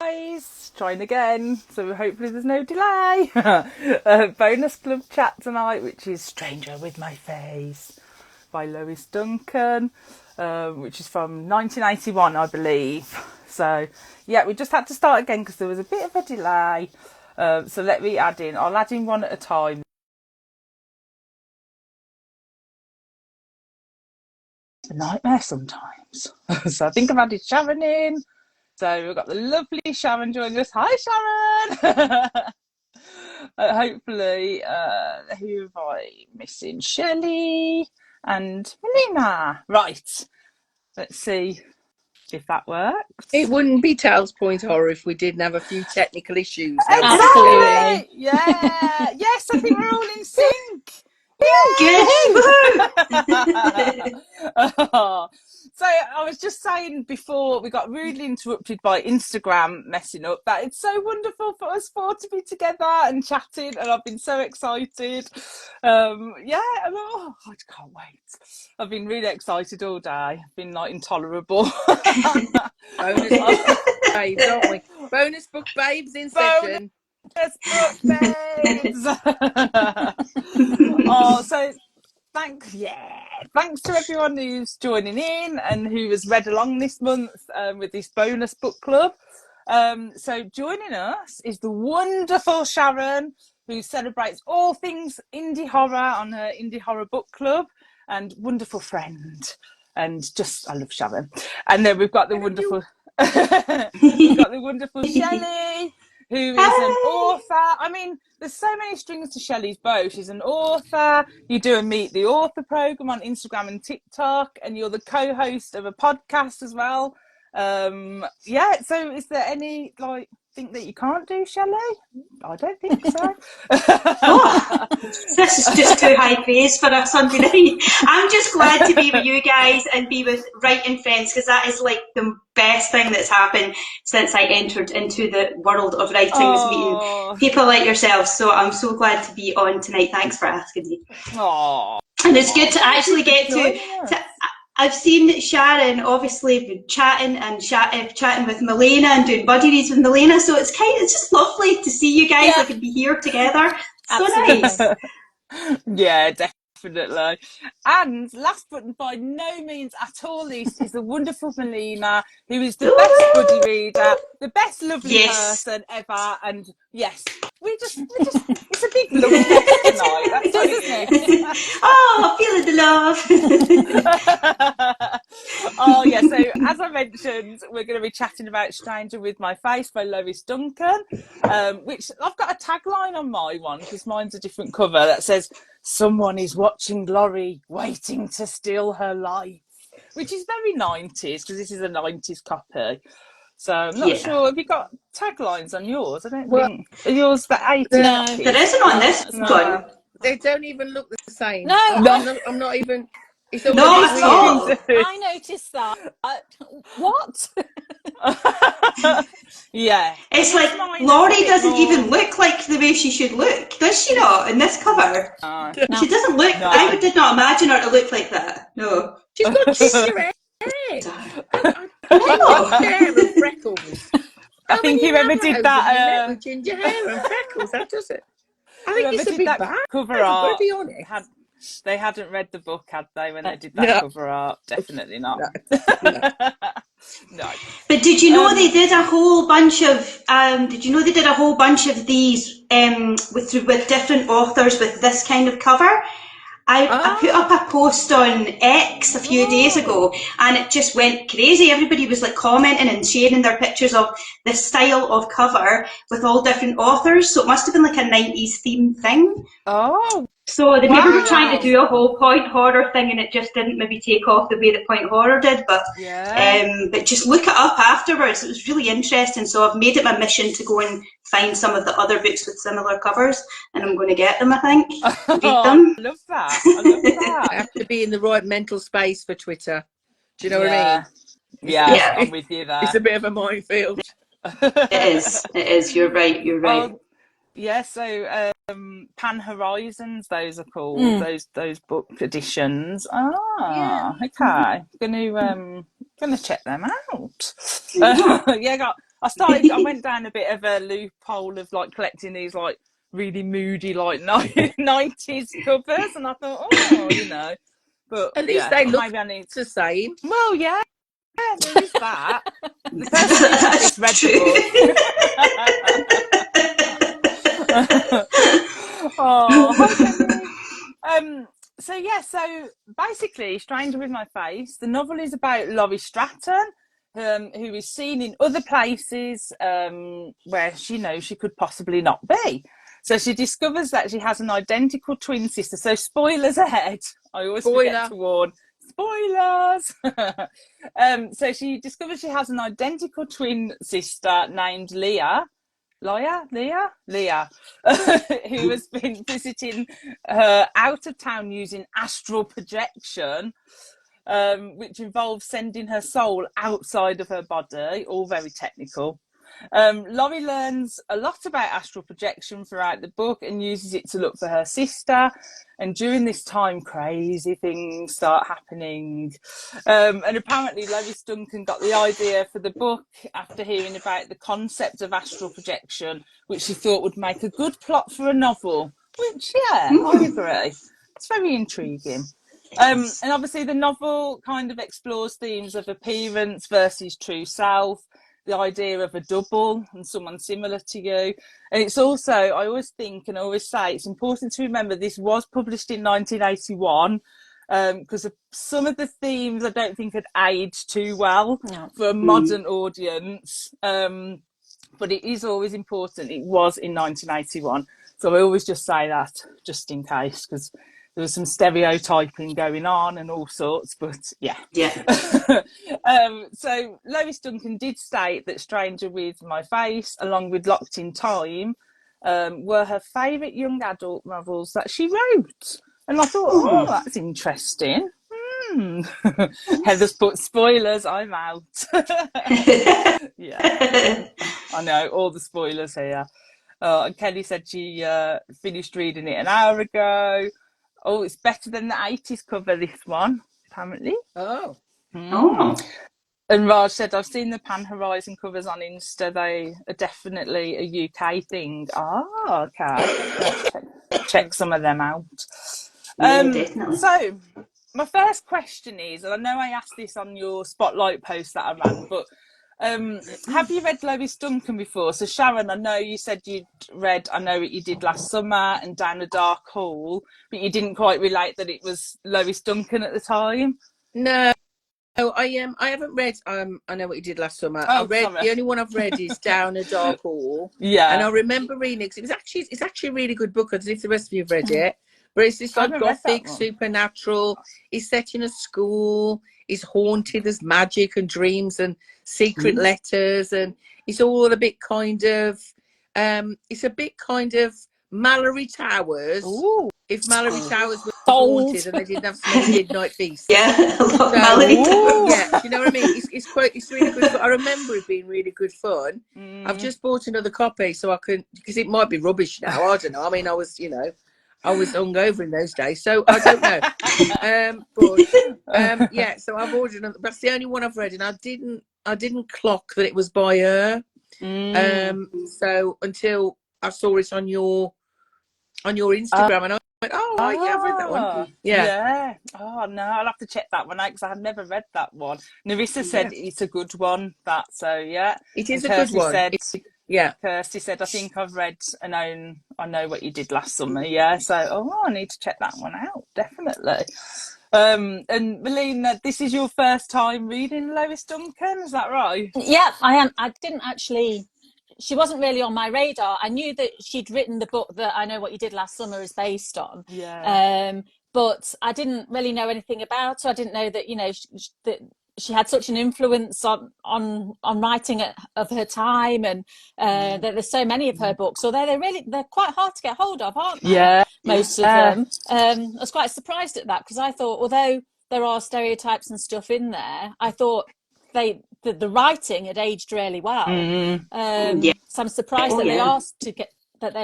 Guys, trying again, so hopefully there's no delay. Bonus club chat tonight, which is Stranger with My Face by LOIS Duncan, which is from 1981, I believe. So, yeah, we just had to start again because there was a bit of a delay. So let me add in. I'll add in one at a time. It's a nightmare sometimes. So I think I've added Sharron in. So we've got the lovely Sharron joining us. Hi, Sharron! Hopefully, who have I missing? Shelly and Melina. Right, let's see if that works. It wouldn't be Tales Point Horror if we didn't have a few technical issues. Exactly! Yeah! Yes, I think we're all in sync! Good. So I was just saying before we got rudely interrupted by Instagram messing up that it's so wonderful for us four to be together and chatting, and I've been so excited. I can't wait. I've been really excited all day. I've been like intolerable. Bonus book babes, aren't we? Bonus book babes in session. Bonus book babes. So thanks to everyone who's joining in and who has read along this month with this bonus book club. So joining us is the wonderful Sharron, who celebrates all things indie horror on her indie horror book club, and wonderful friend. And I love Sharron. And then we've got the wonderful Shelly, who is an author. I mean, there's so many strings to Shelley's bow. She's an author. You do a Meet the Author program on Instagram and TikTok, and you're the co-host of a podcast as well. So is there any thing that you can't do, Shelley? I don't think so. This is just too high praise for a Sunday night. I'm just glad to be with you guys and be with writing friends, because that is like the best thing that's happened since I entered into the world of writing, is meeting people like yourselves. So I'm so glad to be on tonight. Thanks for asking me. And it's good to actually get to I've seen Sharron obviously chatting with Melina and doing buddy reads with Melina, so it's just lovely to see you guys and be here together. So nice. Yeah, definitely. And last but by no means at all least is the wonderful Melina, who is the best buddy reader, the best lovely person ever. And yes, we just it's a big love fest tonight. That's what it is. Oh, feeling the love. So as I mentioned, we're going to be chatting about Stranger with My Face by LOIS Duncan, which I've got a tagline on my one because mine's a different cover that says, "Someone is watching Laurie, waiting to steal her life," which is very 90s because this is a 90s copy. So I'm not sure. Have you got taglines on yours? I don't think. Are yours the 80s? No, there isn't on this one. They don't even look the same. No, I'm not even. It's not at all. I noticed that. What? Yeah. It's like Laurie doesn't even look like the way she should look, does she not, in this cover? No. She doesn't look, I did not imagine her to look like that. No. She's got ginger hair. Hair and freckles. I think whoever did that with ginger hair and freckles, that does it. I think it's a big bad cover art. To be honest. They hadn't read the book, had they, when they did that cover art? Definitely not. No. But did you know they did a whole bunch of? These with different authors with this kind of cover? I put up a post on X a few days ago, and it just went crazy. Everybody was like commenting and sharing their pictures of this style of cover with all different authors. So it must have been like a 90s themed thing. Oh. So they maybe were trying to do a whole point horror thing, and it just didn't maybe take off the way that point horror did. But but just look it up afterwards. It was really interesting. So I've made it my mission to go and find some of the other books with similar covers, and I'm going to get them, I think. Read them. I love that. I have to be in the right mental space for Twitter. Do you know what I mean? Yeah, I'm with you there. It's a bit of a minefield. It is. You're right. So Pan Horizons, those are called those book editions. Okay. Gonna check them out. Got I went down a bit of a loophole of like collecting these like really moody like 90s covers, and I thought, oh, you know, but At least they look maybe I need. the same. Well, yeah, there is that. The person who did this read true. the book. Oh, hi Penny. So yeah, so basically, Stranger with My Face. The novel is about Laurie Stratton, who is seen in other places where she knows she could possibly not be. So she discovers that she has an identical twin sister. So spoilers ahead. I always forget to warn. Spoilers. So she discovers she has an identical twin sister named Leah, who has been visiting her out of town using astral projection, which involves sending her soul outside of her body, all very technical. Laurie learns a lot about astral projection throughout the book and uses it to look for her sister. And during this time, crazy things start happening. And apparently, LOIS DUNCAN got the idea for the book after hearing about the concept of astral projection, which she thought would make a good plot for a novel. Which, yeah, I agree. It's very intriguing. And obviously, the novel kind of explores themes of appearance versus true self, the idea of a double and someone similar to you. And it's also, I always think and I always say, it's important to remember this was published in 1981, because some of the themes I don't think had aged too well for a modern audience. But it is always important. It was in 1981. So I always just say that just in case, because there was some stereotyping going on and all sorts, but yeah. So LOIS DUNCAN did state that Stranger with My Face, along with Locked in Time, were her favourite young adult novels that she wrote. And I thought, oh, that's interesting. Heather's put spoilers, I'm out. Yeah, I know, all the spoilers here. And Kelly said she finished reading it an hour ago. Oh, it's better than the 80s cover, this one, apparently. Oh. And Raj said, I've seen the Pan Horizon covers on Insta. They are definitely a UK thing. Oh, okay. Check some of them out. Definitely. So, my first question is, and I know I asked this on your Spotlight post that I ran, but have you read LOIS DUNCAN before? So Sharron, I know you said you'd read I Know What You Did Last Summer and Down a Dark Hall, but you didn't quite relate that it was LOIS DUNCAN at the time. No, I haven't read I Know What You Did Last Summer. The only one I've read is Down a Dark Hall. Yeah. And I remember reading it, 'cause it's actually a really good book. I don't know if the rest of you have read it. But it's this like gothic, supernatural. It's set in a school. It's haunted. There's magic and dreams and secret letters, and it's all a bit kind of it's a bit kind of Mallory Towers. Ooh. If Mallory Towers were haunted and they didn't have so many midnight feasts. Mallory Towers. Yeah, you know what I mean? It's really good fun. I remember it being really good fun. I've just bought another copy so I can, because it might be rubbish now. I don't know. I mean, I was hungover in those days, so I don't know. Yeah, so I've ordered another. That's the only one I've read, and I didn't clock that it was by her. So until I saw it on your Instagram, and I went, oh yeah, I've read that one. Yeah. Oh no, I'll have to check that one out because I have never read that one. Narissa said it's a good one. So yeah, it is a good one. Kirsty said, I think I've read I Know What You Did Last Summer. Yeah, so I need to check that one out, definitely. And Melina, this is your first time reading LOIS DUNCAN, is that right? Yeah, I am. I didn't actually. She wasn't really on my radar. I knew that she'd written the book that I Know What You Did Last Summer is based on. Yeah. But I didn't really know anything about her. I didn't know that that she had such an influence on writing of her time, and that there's so many of her books. Although they're quite hard to get hold of, aren't they? Yeah, most of them. I was quite surprised at that, because I thought, although there are stereotypes and stuff in there, I thought the writing had aged really well. So I'm surprised that they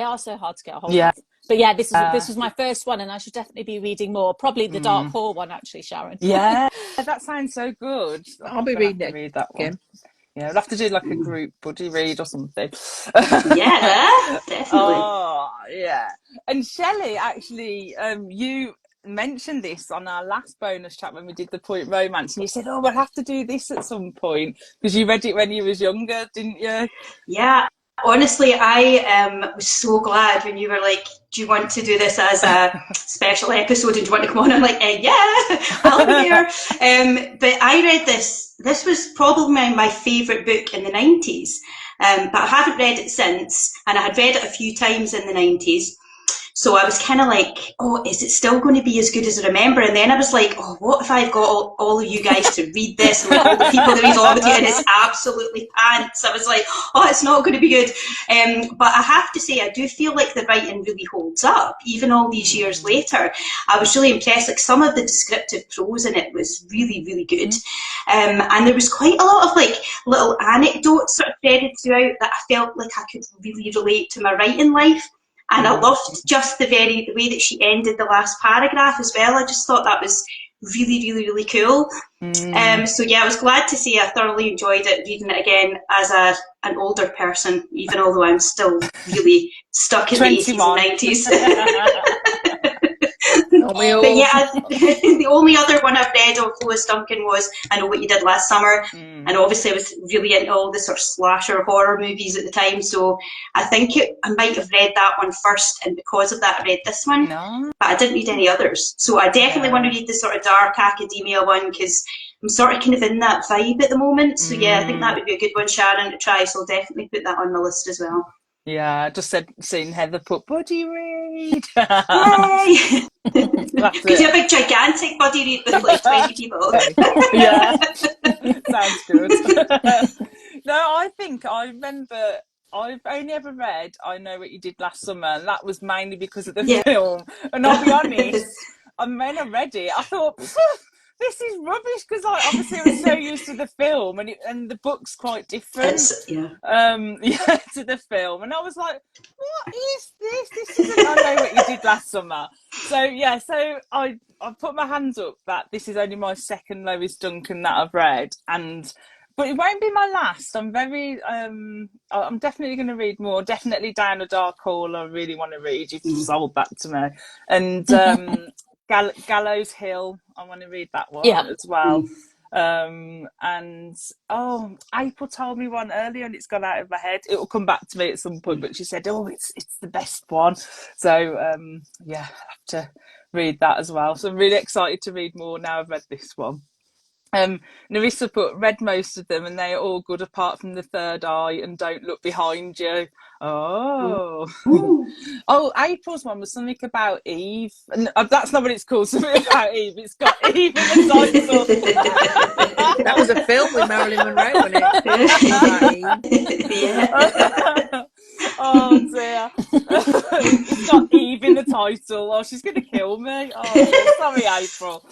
are so hard to get a hold of. But yeah, this was my first one, and I should definitely be reading more. Probably the Dark Hall one, actually, Sharron. Yeah, that sounds so good. I'll be reading it that one. again. Yeah, we'll have to do like a group buddy read or something. Yeah, definitely. Oh, yeah. And Shelley, actually, you mentioned this on our last bonus chat when we did the Point Romance, and you said, "Oh, we'll have to do this at some point," because you read it when you was younger, didn't you? Yeah, honestly, I was so glad when you were like, "Do you want to do this as a special episode? And do you want to come on?" I'm like, "Yeah, I'll be there." But I read this. This was probably my favourite book in the 90s, but I haven't read it since, and I had read it a few times in the 90s. So I was kind of like, oh, is it still going to be as good as I remember? And then I was like, oh, what if I've got all of you guys to read this and like all the people that read along with you, and it's absolutely pants. I was like, oh, it's not going to be good. But I have to say, I do feel like the writing really holds up, even all these years later. I was really impressed. Like some of the descriptive prose in it was really, really good. And there was quite a lot of like little anecdotes sort of threaded throughout that I felt like I could really relate to my writing life. And I loved just the way that she ended the last paragraph as well. I just thought that was really, really, really cool. So yeah, I was glad to see I thoroughly enjoyed it, reading it again as an older person, even although I'm still really stuck in the 80s and 90s. But yeah, the only other one I've read of LOIS Duncan was I Know What You Did Last Summer, and obviously I was really into all the sort of slasher horror movies at the time, so I think I might have read that one first, and because of that I read this one, but I didn't read any others. So I definitely want to read the sort of dark academia one, because I'm sort of kind of in that vibe at the moment. So yeah, I think that would be a good one, Sharron, to try, so I'll definitely put that on my list as well. Yeah, I just seen Heather put buddy read. Yay! Because you have a gigantic buddy read with like 20 people. Yeah, sounds good. No, I think I remember I've only ever read I Know What You Did Last Summer, and that was mainly because of the film. And I'll be honest, when I read it, I thought, this is rubbish, because obviously I was so used to the film, and the book's quite different. To the film, and I was like, what is this? This isn't I Know What You Did Last Summer. So yeah, so I put my hands up that this is only my second LOIS Duncan that I've read, but it won't be my last. I'm definitely going to read more. Definitely Down a Dark Hall I really want to read. You've sold that to me. And Gallows Hill, I want to read that one as well. And April told me one earlier and it's gone out of my head. It will come back to me at some point, but she said, oh, it's the best one. So yeah, I'll have to read that as well. So I'm really excited to read more now I've read this one. Nerissa read most of them and they are all good apart from The Third Eye and Don't Look Behind You. Oh. Oh, April's one was something about Eve. And that's not what it's called, something about Eve. It's got Eve in the title. That was a film with Marilyn Monroe, wasn't it? Yeah. Oh dear. It's got Eve in the title. Oh, she's gonna kill me. Oh, sorry, April.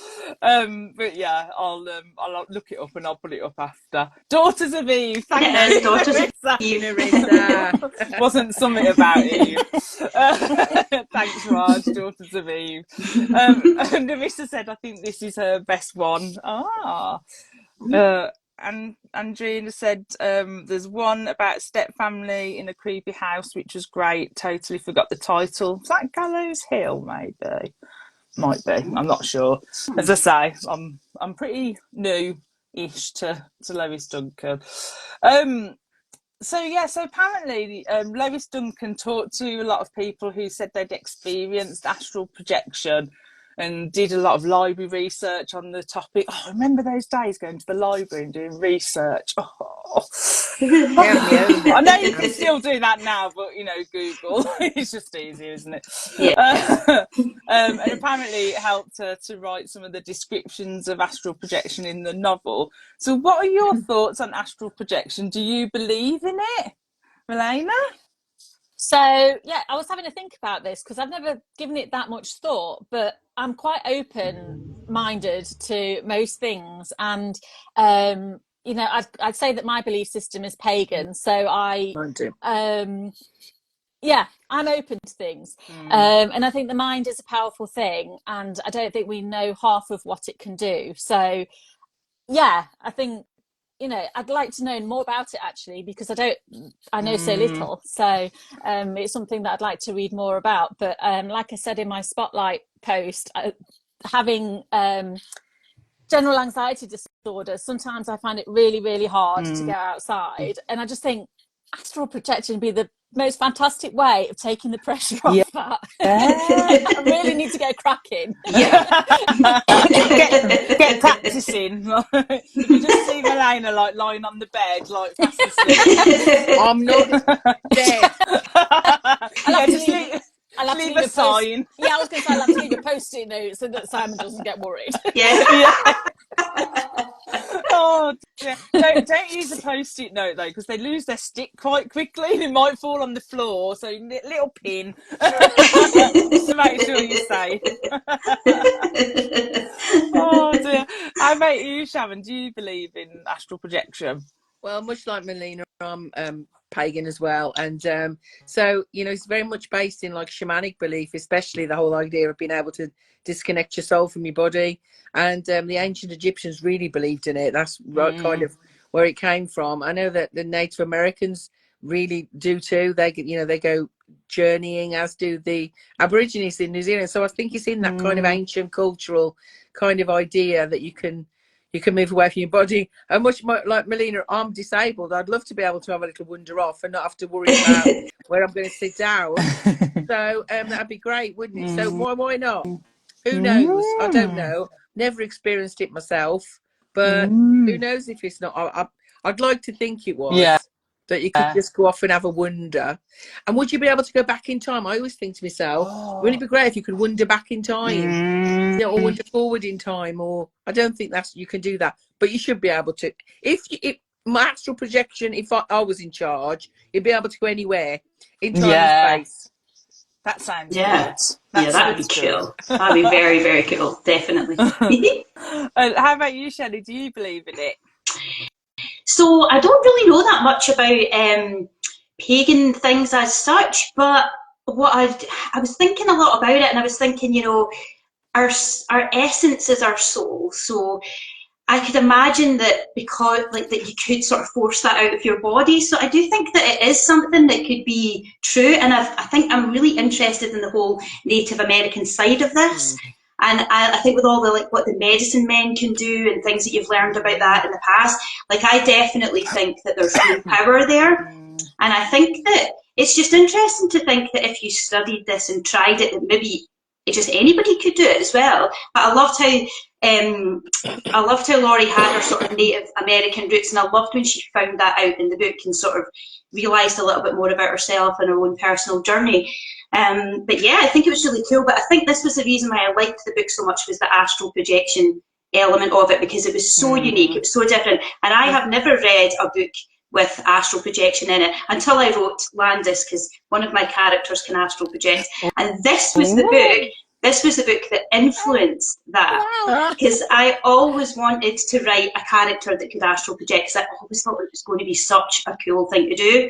But yeah, I'll look it up and I'll put it up after. Daughters of Eve. Thank you. Daughters of Eve. Nerissa. Wasn't something about Eve. Thanks, Raj. Daughters of Eve. And Nerissa said, I think this is her best one. And Andrea said there's one about stepfamily in a creepy house, which was great. Totally forgot the title. Is that Gallows Hill? Maybe, might be. I'm not sure. As I say, I'm pretty new-ish to LOIS Duncan. So apparently LOIS Duncan talked to a lot of people who said they'd experienced astral projection and did a lot of library research on the topic. Oh, I remember those days going to the library and doing research. I know you can still do that now, but Google, it's just easier, isn't it? Yeah. And apparently it helped to write some of the descriptions of astral projection in the novel. So what are your thoughts on astral projection? Do you believe in it, Melina? So yeah, I was having to think about this because I've never given it that much thought, but I'm quite open-minded to most things, and I'd say that my belief system is pagan. So I'm open to things, and I think the mind is a powerful thing, and I don't think we know half of what it can do. So yeah, I think I'd like to know more about it actually, because I know so little. So it's something that I'd like to read more about. But like I said in my spotlight post, having general anxiety disorder, sometimes I find it really, really hard to go outside. And I just think astral projection would be the most fantastic way of taking the pressure off that. I really need to get cracking. Yeah. get practicing. You can just see Melina like lying on the bed, like fast asleep. I'm not dead. I'll have to leave a sign. I was going to say I'll have to leave a post-it note so that Simon doesn't get worried. Yeah. Oh dear. Don't use a post-it note though, because they lose their stick quite quickly. They might fall on the floor. So little pin just to make sure you're safe. Oh dear. How about you, Sharron? Do you believe in astral projection? Well, much like Melina, I'm pagan as well, and so it's very much based in like shamanic belief, especially the whole idea of being able to disconnect your soul from your body. And the ancient Egyptians really believed in it. That's kind of where it came from. I know that the Native Americans really do too. They go journeying, as do the Aborigines in New Zealand. So I think it's in that kind of ancient cultural kind of idea that you can move away from your body. And much more, like Melina, I'm disabled. I'd love to be able to have a little wander off and not have to worry about where I'm going to sit down. So that'd be great, wouldn't it? So why not? Who knows? I don't know. Never experienced it myself, but who knows if it's not. I'd like to think it was. That you could just go off and have a wander. And would you be able to go back in time? I always think to myself, wouldn't it be great if you could wander back in time, or wander forward in time? Or I don't think you can do that, but you should be able to. If my astral projection, if I was in charge, you'd be able to go anywhere in time and space. That sounds good. That'd be cool. Good. That'd be very, very cool. Definitely. How about you, Shelly? Do you believe in it? So I don't really know that much about pagan things as such, but what I was thinking a lot about it, and I was thinking, our essence is our soul. So I could imagine that because that you could sort of force that out of your body. So I do think that it is something that could be true. And I think I'm really interested in the whole Native American side of this. And I think with all the what the medicine men can do and things that you've learned about that in the past, I definitely think that there's real power there. And I think that it's just interesting to think that if you studied this and tried it, that maybe just anybody could do it as well. But I loved how Laurie had her sort of Native American roots, and I loved when she found that out in the book and sort of realised a little bit more about herself and her own personal journey. But yeah, I think it was really cool. But I think this was the reason why I liked the book so much, was the astral projection element of it, because it was so unique, it was so different. And I have never read a book with astral projection in it until I wrote Landis, because one of my characters can astral project. And this was the book. This was the book that influenced that, because I always wanted to write a character that could astral project, because I always thought it was going to be such a cool thing to do.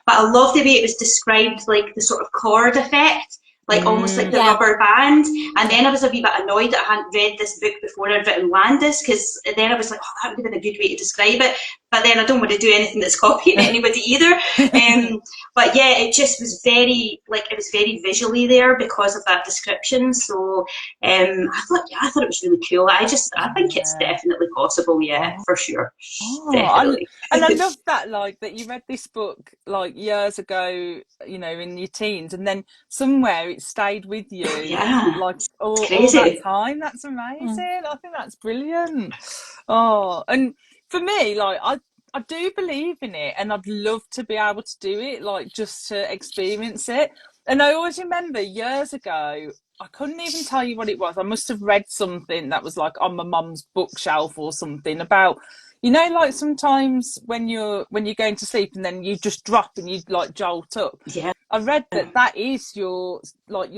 But I love the way it was described, like the sort of cord effect, almost like the rubber band. And then I was a wee bit annoyed that I hadn't read this book before I'd written Landis, because then I was like, that would have been a good way to describe it. But then I don't want to do anything that's copying anybody either. But yeah, it just was very, it was very visually there because of that description. So I thought it was really cool. I think it's definitely possible, for sure. Definitely. And I love that, that you read this book years ago, in your teens, and then somewhere it stayed with you, all that time. That's amazing. I think that's brilliant. And for me, I do believe in it, and I'd love to be able to do it, just to experience it. And I always remember years ago, I couldn't even tell you what it was. I must have read something that was on my mum's bookshelf or something about, sometimes when you're going to sleep and then you just drop and you jolt up. Yeah. I read that is your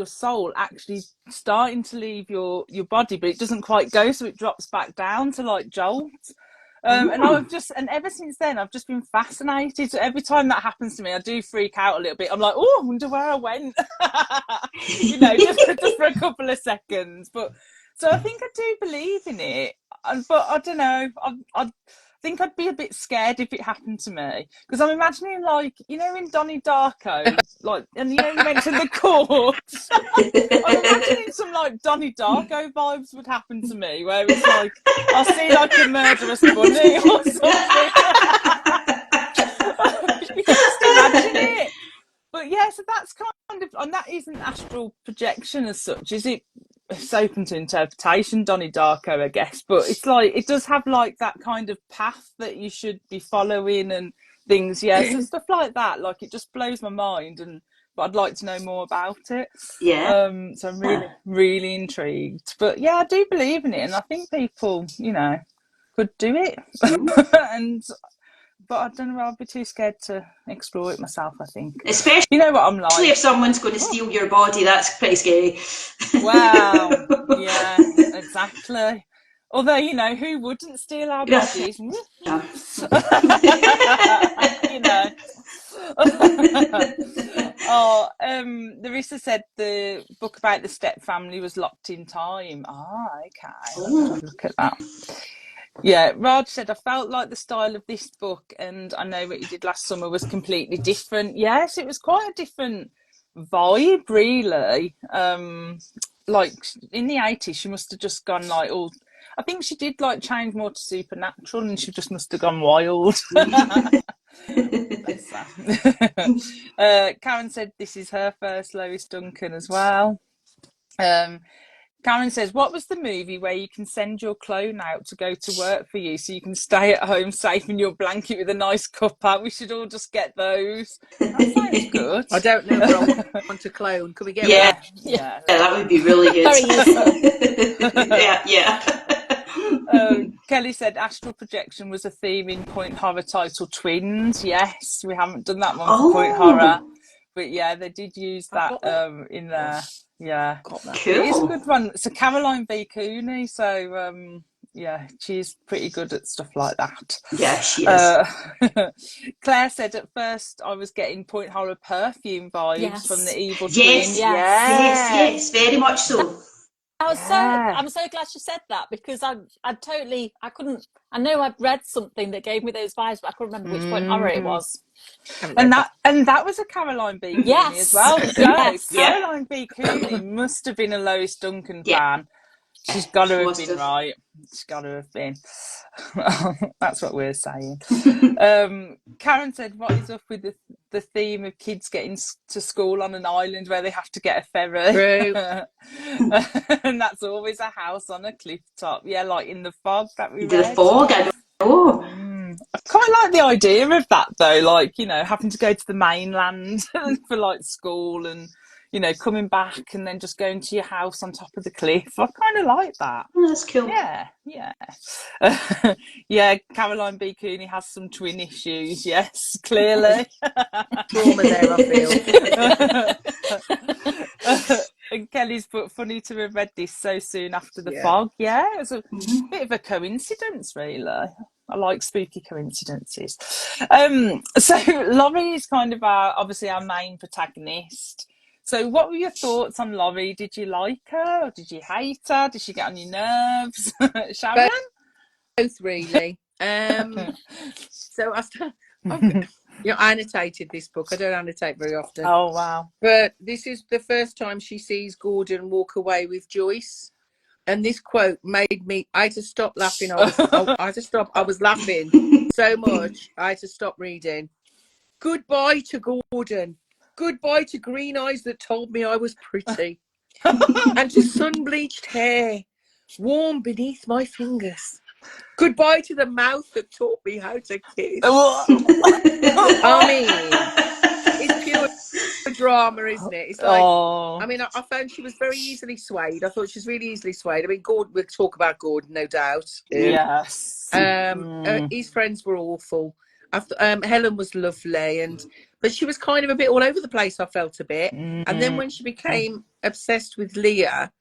soul actually starting to leave your body, but it doesn't quite go, so it drops back down to jolt. And ever since then, I've just been fascinated. So every time that happens to me, I do freak out a little bit. I'm like, I wonder where I went. just for a couple of seconds. But so I think I do believe in it. But I don't know. think I'd be a bit scared if it happened to me, because I'm imagining, like, you know, in Donnie Darko, like, and you know, you mentioned the corpse. I'm imagining some like Donnie Darko vibes would happen to me, where it's like I'll see like a murderous bunny or something. You can just imagine it. But yeah, so that's kind of, and that isn't astral projection as such, is it? It's open to interpretation, Donnie Darko, I guess, but it's like it does have like that kind of path that you should be following and things. Yeah, so stuff like that, like it just blows my mind, and but I'd like to know more about it. Yeah. So I'm really, really intrigued. But yeah, I do believe in it, and I think people, you know, could do it. And but I don't know, I'll be too scared to explore it myself, I think. Especially you know what I'm like. if someone's going to steal your body, that's pretty scary. Wow. Yeah, exactly. Although, you know, who wouldn't steal our bodies? You know. Larissa said the book about the step family was locked in time. Okay. Let's have a look at that. Yeah, Raj said, I felt like the style of this book, and I know what you did last summer, was completely different. Yes, it was quite a different vibe, really. Like in the 80s, she must have just gone like all. I think she did like change more to supernatural, and she just must have gone wild. Karen said this is her first Lois Duncan as well. Karen says, what was the movie where you can send your clone out to go to work for you so you can stay at home safe in your blanket with a nice cuppa? We should all just get those. That sounds good. I don't know if I want a clone. Can we get Yeah. one? Yeah, that would be really good. Very useful. Yeah. Kelly said Astral Projection was a theme in Point Horror title Twins. Yes, we haven't done that one for Point Horror. But yeah, they did use that in there. Yeah, cool. It is a good one. So Caroline B. Cooney. So yeah, she's pretty good at stuff like that. Yeah, she is. Claire said at first I was getting Point Horror perfume vibes from the evil twin. Yes, very much so. I'm so glad she said that, because I know I'd read something that gave me those vibes, but I couldn't remember which Point Horror it was. And that was a Caroline B. Cooney as well. So Caroline B. Cooney must have been a Lois Duncan fan. She's got to have been right. She's got to have been. That's what we're saying. Karen said, what is up with the theme of kids getting to school on an island where they have to get a ferry? True. And that's always a house on a cliff top. Yeah, like in The Fog that we read. The Fog, I know. I quite like the idea of that, though, like, you know, having to go to the mainland for like school, and you know, coming back and then just going to your house on top of the cliff. I kind of like that. That's cool. Yeah. Yeah, Caroline B. Cooney has some twin issues, yes, clearly. Trauma there, I feel. And Kelly's put, funny to have read this so soon after The Fog. Yeah, it was a bit of a coincidence, really. I like spooky coincidences. So Laurie is kind of obviously our main protagonist. So what were your thoughts on Laurie? Did you like her, or did you hate her? Did she get on your nerves? Sharron? Both, really. So I annotated this book. I don't annotate very often. Oh, wow. But this is the first time she sees Gordon walk away with Joyce. And this quote made me, I had to stop laughing. I was laughing so much, I had to stop reading. Goodbye to Gordon. Goodbye to green eyes that told me I was pretty. And to sun-bleached hair, warm beneath my fingers. Goodbye to the mouth that taught me how to kiss. I mean, it's pure drama, isn't it? It's like, I mean, I found she was very easily swayed. I thought she was really easily swayed. I mean, Gordon, we'll talk about Gordon, no doubt. Yes. His friends were awful. Helen was lovely, but she was kind of a bit all over the place, I felt a bit. And then when she became obsessed with Leah,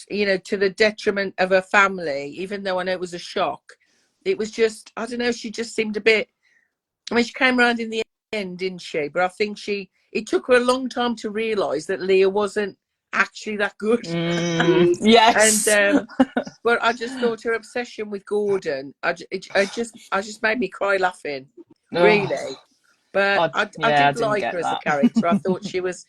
you know, to the detriment of her family, even though I know it was a shock, it was just, I don't know, she just seemed a bit, I mean, she came around in the end, didn't she? But I think it took her a long time to realise that Leah wasn't actually that good. Yes. And but I just thought her obsession with Gordon, I just made me cry laughing, really. But I did like her as a character. I thought she was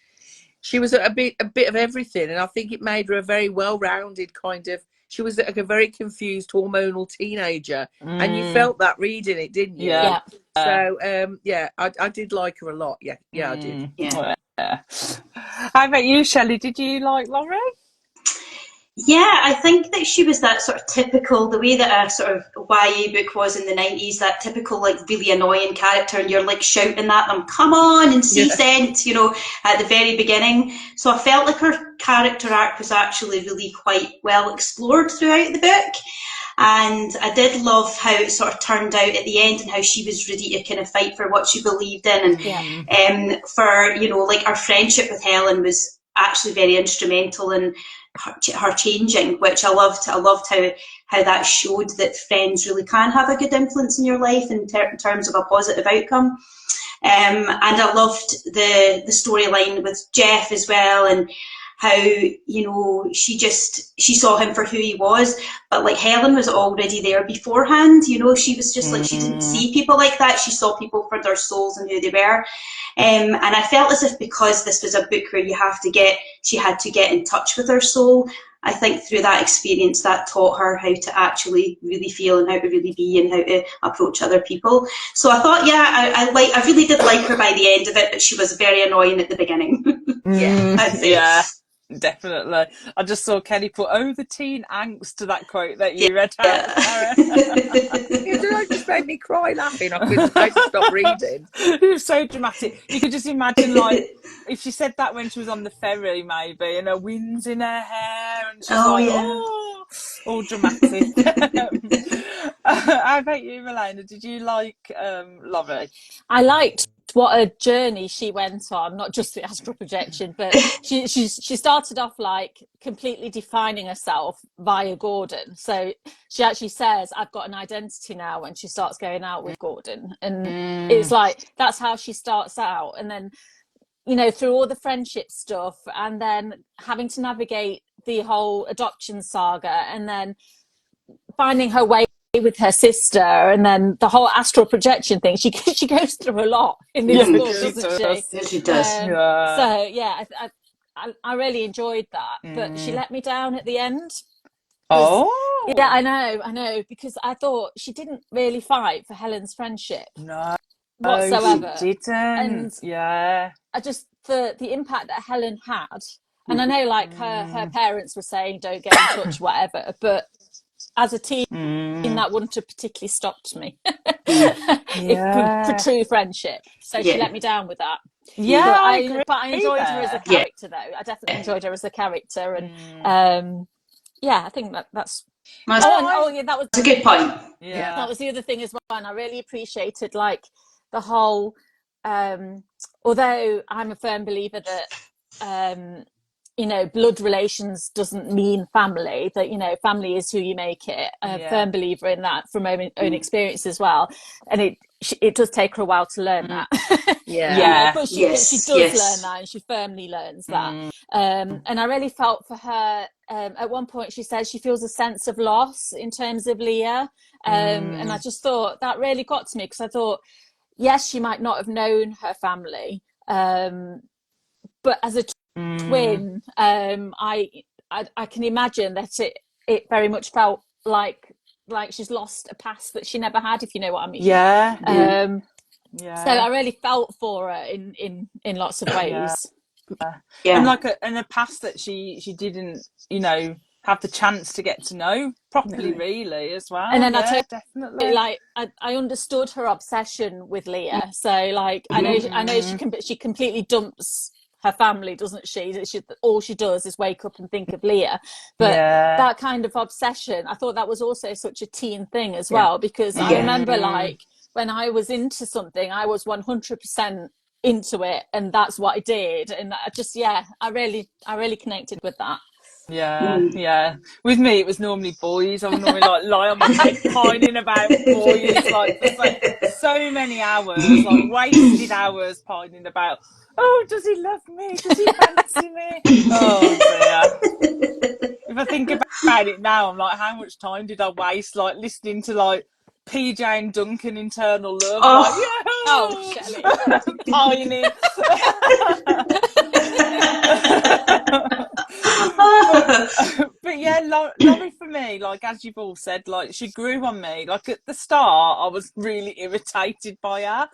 a bit of everything, and I think it made her a very well-rounded kind of. She was like a very confused hormonal teenager, and you felt that reading it, didn't you? Yeah. So I did like her a lot. Yeah, I did. Yeah. How about you, Shelley? Did you like Laurie? Yeah, I think that she was that sort of typical, the way that a sort of YA book was in the 90s, that typical, like, really annoying character, and you're like shouting at them, come on, and see sense, at the very beginning. So I felt like her character arc was actually really quite well explored throughout the book. And I did love how it sort of turned out at the end, and how she was ready to kind of fight for what she believed in. And for, like, our friendship with Helen was actually very instrumental in her changing, which I loved. I loved how that showed that friends really can have a good influence in your life in terms of a positive outcome. And I loved the storyline with Jeff as well, and how, she saw him for who he was, but like Helen was already there beforehand. She was just like, she didn't see people like that. She saw people for their souls and who they were. And I felt as if, because this was a book where she had to get in touch with her soul, I think through that experience that taught her how to actually really feel and how to really be and how to approach other people. So I thought, I really did like her by the end of it, but she was very annoying at the beginning. I'd say. Yeah. Definitely. I just saw Kelly put, the teen angst to that quote that you read out, Sarah. It just made me cry laughing. I couldn't stop reading. It was so dramatic. You could just imagine, like, if she said that when she was on the ferry, maybe, and her wind's in her hair, and she's all dramatic. How about you, Melina? Did you like Laurie? I liked what a journey she went on, not just the astral projection, but she started off like completely defining herself via Gordon. So she actually says, I've got an identity now, when she starts going out with Gordon. And it's like, that's how she starts out. And then, through all the friendship stuff, and then having to navigate the whole adoption saga, and then finding her way with her sister, and then the whole astral projection thing. She goes through a lot in this book, doesn't she? Yes, she does. So yeah, I really enjoyed that, but she let me down at the end. Yeah, I know, because I thought she didn't really fight for Helen's friendship. No, whatsoever. She didn't. And I just, for the impact that Helen had, and I know, like, her parents were saying don't get in touch, whatever, but as a teen, that wouldn't have particularly stopped me for true friendship. So she let me down with that. Yeah, but I enjoyed her as a character, though. I definitely enjoyed her as a character, and I think that's. That was a good point. Yeah, that was the other thing as well, and I really appreciated, like, the whole. Although I'm a firm believer that. Blood relations doesn't mean family, that, family is who you make it. I'm a firm believer in that from my own experience as well. And it does take her a while to learn that. But she does learn that, and she firmly learns that. And I really felt for her. At one point she says she feels a sense of loss in terms of Leah. And I just thought that really got to me, because I thought, yes, she might not have known her family. But as a twin, I can imagine that it very much felt like she's lost a past that she never had, if you know what I mean. So I really felt for her in lots of ways. And like a past that she didn't have the chance to get to know properly, really, as well. And then definitely, like, I understood her obsession with Leah. So, like, I know she completely dumps her family, doesn't she? All she does is wake up and think of Leah. But that kind of obsession, I thought that was also such a teen thing as well, because I remember, like, when I was into something, I was 100% into it, and that's what I did. And I just, I really connected with that. Yeah. With me, it was normally boys. I would normally like lie on my bed pining about boys, like for so many hours, like wasted hours pining about. Oh, does he love me? Does he fancy me? Oh dear. If I think about it now, I'm like, how much time did I waste like listening to like PJ and Duncan Internal Love, like Oh, Shelly. pining. But yeah, Laurie for me, like as you've all said, like she grew on me. Like at the start, I was really irritated by her,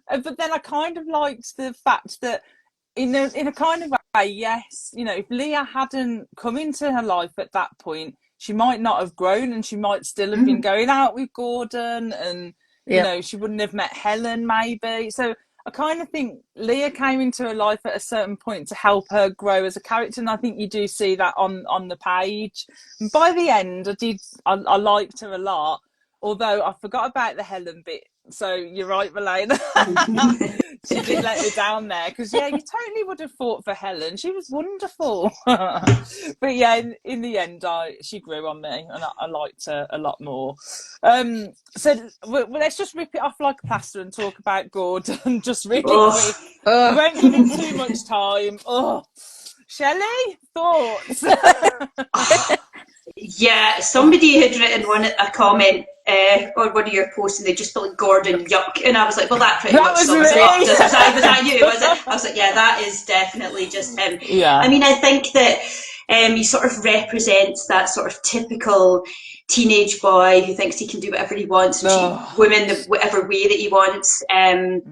but then I kind of liked the fact that in a kind of way, yes, you know, if Leah hadn't come into her life at that point, she might not have grown, and she might still have been going out with Gordon, and you know, she wouldn't have met Helen maybe. So I kind of think Leah came into her life at a certain point to help her grow as a character, and I think you do see that on the page. And by the end, I liked her a lot, although I forgot about the Helen bit. So you're right, Melina. She did let me down there, because yeah, you totally would have fought for Helen. She was wonderful. But yeah, in the end, she grew on me, and I liked her a lot more. So let's just rip it off like a plaster and talk about Gordon just really quick. We won't give him too much time. Shelly, thoughts? Yeah, somebody had written a comment on one of your posts, and they just put like Gordon yuck, and I was like, well, that pretty much sums it up. Was that you? Was it? I was like, yeah, that is definitely just him. Yeah. I mean, I think that he sort of represents that sort of typical teenage boy who thinks he can do whatever he wants and treat women whatever way that he wants. And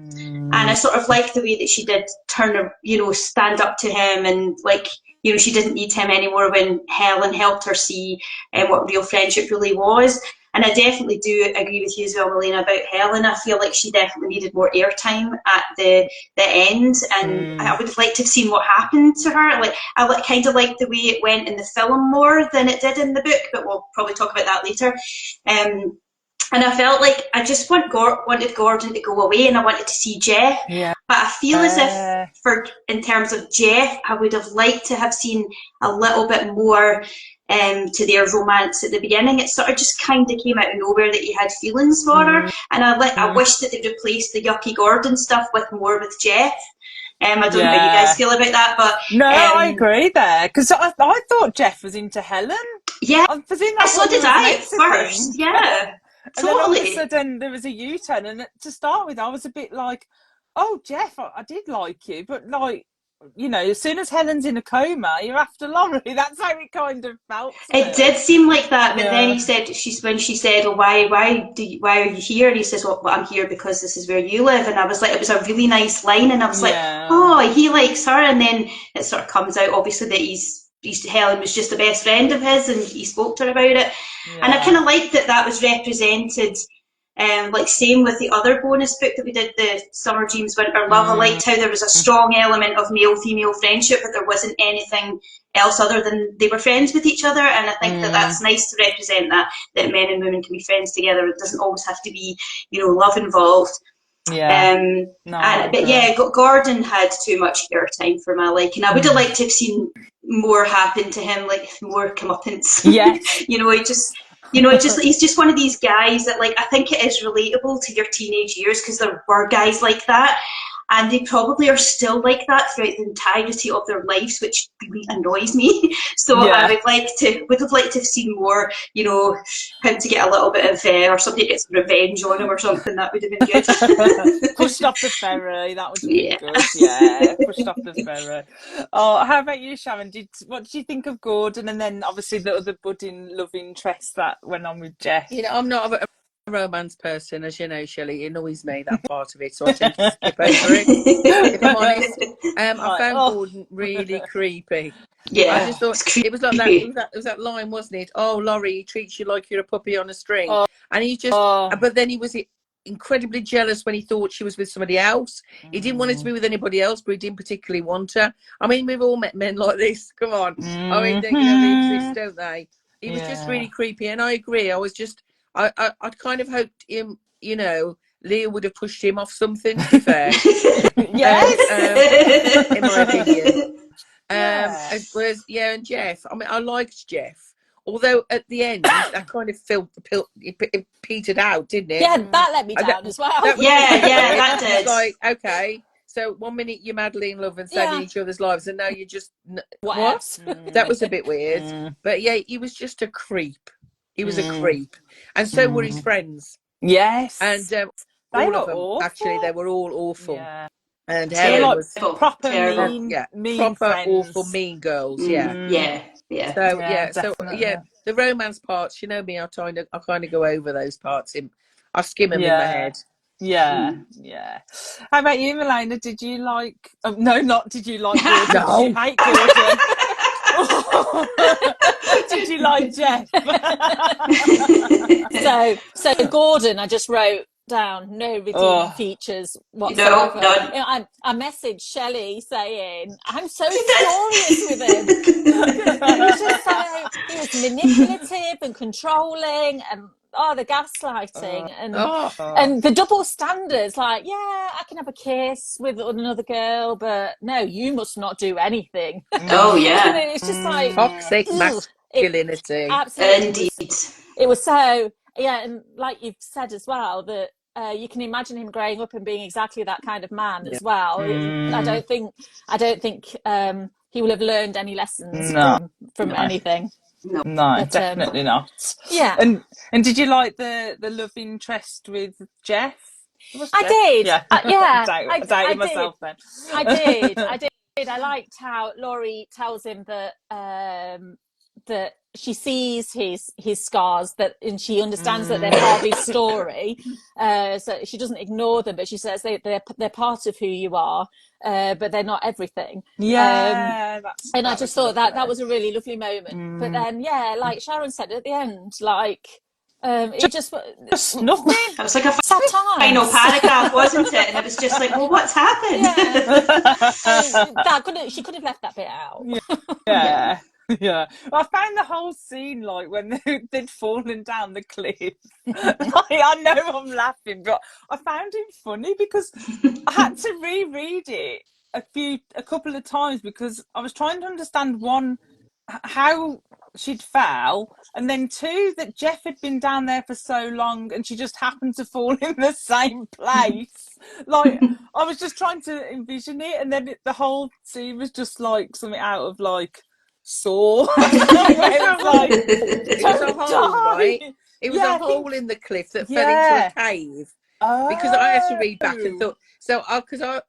I sort of like the way that she did stand up to him, and like, you know, she didn't need him anymore when Helen helped her see what real friendship really was. And I definitely do agree with you as well, Melina, about Helen. I feel like she definitely needed more airtime at the end, and I would have liked to have seen what happened to her. Like, I kind of liked the way it went in the film more than it did in the book, but we'll probably talk about that later. And I felt like I just wanted Gordon to go away, and I wanted to see Jeff. Yeah. But I feel as if, in terms of Jeff, I would have liked to have seen a little bit more to their romance at the beginning. It sort of just kind of came out of nowhere that he had feelings for her, and I wish that they'd replaced the yucky Gordon stuff with Jeff. I don't know how you guys feel about that, but no, I agree there, because I thought Jeff was into Helen. Yeah, so did I at first. Yeah. And then all of a sudden there was a U-turn, and to start with I was a bit like, oh Jeff, I did like you, but like, you know, as soon as Helen's in a coma, you're after Laurie. That's how it kind of felt. It did seem like that, but then he said, when she said, "Oh, why are you here?" And he says, "Well, I'm here because this is where you live." And I was like, it was a really nice line, and I was like, oh, he likes her. And then it sort of comes out, obviously, that Helen was just a best friend of his, and he spoke to her about it. And I kind of liked that was represented. Like same with the other bonus book that we did, the Summer Dreams Winter Love. I liked how there was a strong element of male-female friendship, but there wasn't anything else other than they were friends with each other. And I think that's nice to represent that men and women can be friends together. It doesn't always have to be, you know, love involved. But yeah, Gordon had too much airtime for my liking. I would have liked to have seen more happen to him, like more comeuppance. Yes. He's just one of these guys that, like, I think it is relatable to your teenage years, because there were guys like that, and they probably are still like that throughout the entirety of their lives, which really annoys me. So I would have liked to have seen more, you know, him to get a little bit of, or somebody gets revenge on him or something. That would have been good. Pushed off the ferry. That would have been good. Yeah, pushed off the ferry. Oh, how about you, Sharron? What did you think of Gordon, and then obviously the other budding love interest that went on with Jeff? You know, I'm not a romance person, as you know, Shelly. It annoys me, that part of it, so I tend to skip over it, if I'm honest. I found Gordon really creepy. Yeah, I just thought it was like that. It was that line, wasn't it? Oh, Laurie, he treats you like you're a puppy on a string. And he just but then he was incredibly jealous when he thought she was with somebody else. He didn't want her to be with anybody else, but he didn't particularly want her. I mean, we've all met men like this. Come on. I mean, they exist, don't they? He was just really creepy, and I agree. I'd kind of hoped him, you know, Leah would have pushed him off something, to be fair. Yes. In my opinion. Whereas, and Jeff. I mean, I liked Jeff, although at the end that kind of it petered out, didn't it? Yeah, that let me down as well. That It's did. like, okay, so 1 minute you're madly in love and saving each other's lives, and now you're just what? That was a bit weird. But yeah, he was just a creep. He was a creep, and so were his friends. Yes, and all of them awful. Actually, they were all awful. Yeah. And Helen was proper mean, proper friends. awful mean girls. Yeah. So the romance parts, you know me, I kind of go over those parts. I skim them in my head. Yeah. How about you, Melina? Did you like? No, not did you like Gordon? No. Did you hate Gordon? Did you like Jeff? So Gordon, I just wrote down no redeeming features whatsoever. No. I messaged Shelly saying I'm so furious with him. He was just he was manipulative and controlling, and the gaslighting and the double standards. Like, I can have a kiss with another girl, but no, you must not do anything. It's just like toxic masculinity. Absolutely. Indeed. It was so, and like you've said as well, that you can imagine him growing up and being exactly that kind of man as well. I don't think he will have learned any lessons from anything. No, but, definitely not. Yeah. And did you like the love interest with Jeff? I did. Yeah. I doubted myself then. I did. I liked how Laurie tells him that that she sees his scars, and she understands that they're part of his story. So she doesn't ignore them, but she says they're part of who you are, but they're not everything. Yeah, and I just thought that was a really lovely moment. But then, like Sharron said at the end, like it just nothing. It was like a final paragraph, wasn't it? And it was just like, well, what's happened? She could have left that bit out. Yeah. Well, I found the whole scene like when they'd fallen down the cliff. I know I'm laughing, but I found it funny because I had to reread it a couple of times because I was trying to understand, one, how she'd fell, and then two, that Jeff had been down there for so long and she just happened to fall in the same place. Like, I was just trying to envision it, and then the whole scene was just like something out of like Saw. It was a hole, right? It was a hole in the cliff that fell into a cave. Because I had to read back and thought, because I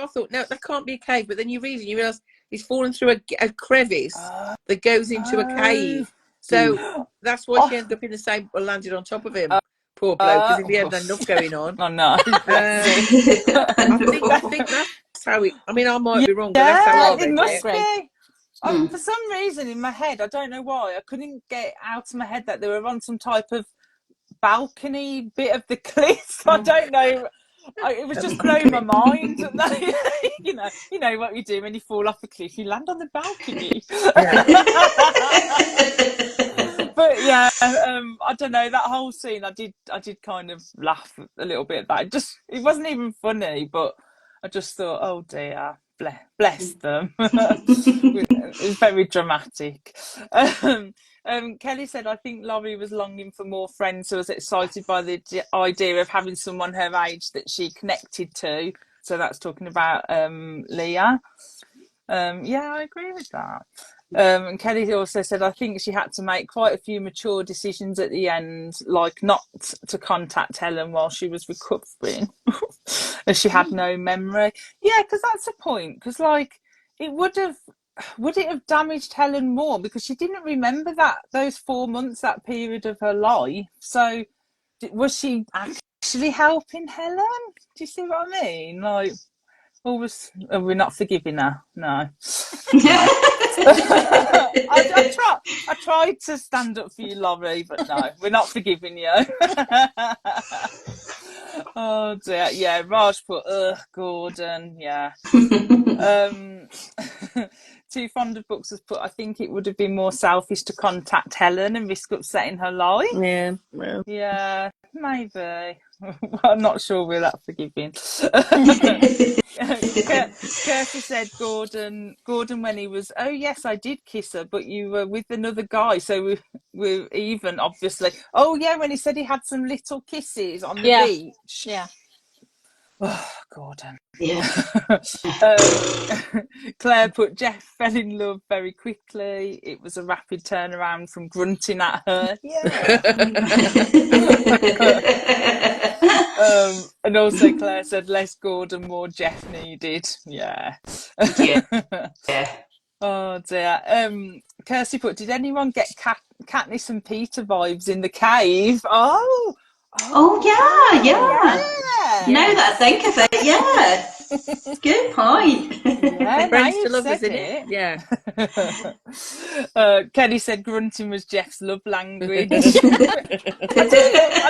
thought, no, that can't be a cave. But then you read and you realise he's fallen through a crevice that goes into a cave. So that's why she ended up in the same, or landed on top of him. Poor bloke, because if he had enough going on. Oh no. I think that's how it. I mean, I might be wrong, but that's how I read it. Must be. For some reason in my head, I don't know why, I couldn't get out of my head that they were on some type of balcony bit of the cliff. I don't know. It was just blowing my mind. you know what you do when you fall off a cliff, you land on the balcony. But I don't know, that whole scene, I did kind of laugh a little bit at that. It wasn't even funny, but I just thought, oh dear, bless them. It was very dramatic. Kelly said, I think Laurie was longing for more friends, so was excited by the idea of having someone her age that she connected to. So that's talking about Leah. I agree with that. And Kelly also said, I think she had to make quite a few mature decisions at the end, like not to contact Helen while she was recovering, as she had no memory. Yeah, because that's a point. Because like, would it have damaged Helen more because she didn't remember those 4 months, that period of her life? So was she actually helping Helen? Do you see what I mean? Like, we're not forgiving her. No. I tried to stand up for you, Laurie, but no, we're not forgiving you. Oh dear. Yeah, Raj put Gordon. Yeah. Too fond of books has put, I think it would have been more selfish to contact Helen and risk upsetting her life. Yeah, yeah, maybe. I'm not sure we're that forgiving. Kirsty said Gordon when he was, oh yes, I did kiss her, but you were with another guy, so we're even, obviously. Oh yeah, when he said he had some little kisses on the beach. Yeah. Oh, Gordon. Yeah. Claire put, Jeff fell in love very quickly. It was a rapid turnaround from grunting at her. Yeah. And also Claire said less Gordon, more Jeff needed. Yeah. Yeah. Oh dear. Kirsty put, did anyone get Katniss and Peter vibes in the cave? Oh yeah. Now that I think of it, yeah. Good point. Yeah, Friends now to you've love, said isn't it. Yeah. Kenny said grunting was Jeff's love language. I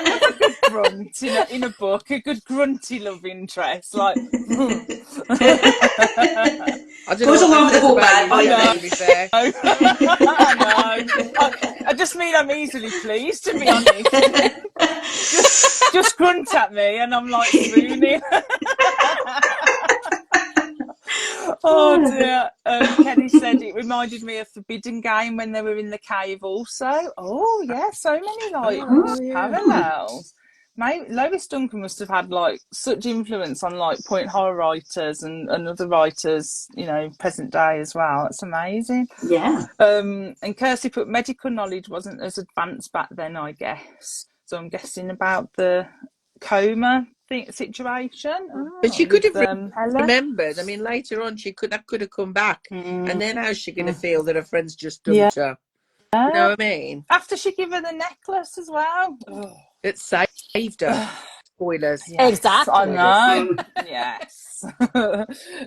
love a good grunt in a book, a good grunty love interest. Like, I don't Goes know along with the whole bad boy thing, thing. to be fair. I just mean I'm easily pleased, to be honest. just grunt at me and I'm like swooning. Oh dear. Kenny said it reminded me of Forbidden Game when they were in the cave also. Oh yeah, so many parallels. Lois Duncan must have had like such influence on like point horror writers and other writers, present day as well. It's amazing. Yeah. And Kirsty put medical knowledge wasn't as advanced back then, I guess. So I'm guessing about the coma situation. But she could have remembered. I mean, later on, that could have come back. And then how's she going to feel that her friend's just dumped her? You know what I mean? After she gave her the necklace as well. It saved her. Spoilers. Yes, exactly. I know. Yes.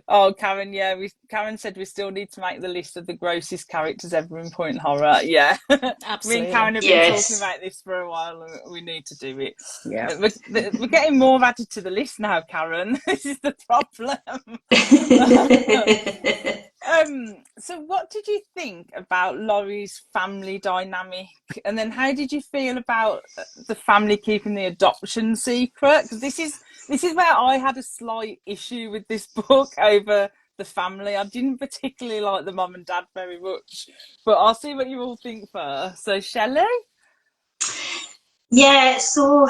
Oh, Karen, Karen said we still need to make the list of the grossest characters ever in point horror. Yeah. Absolutely. Me and Karen have been talking about this for a while and we need to do it. Yeah. We're getting more added to the list now, Karen. This is the problem. So what did you think about Laurie's family dynamic, and then how did you feel about the family keeping the adoption secret? Because this is where I had a slight issue with this book over the family. I didn't particularly like the mum and dad very much, but I'll see what you all think first. So Shelley? Yeah, so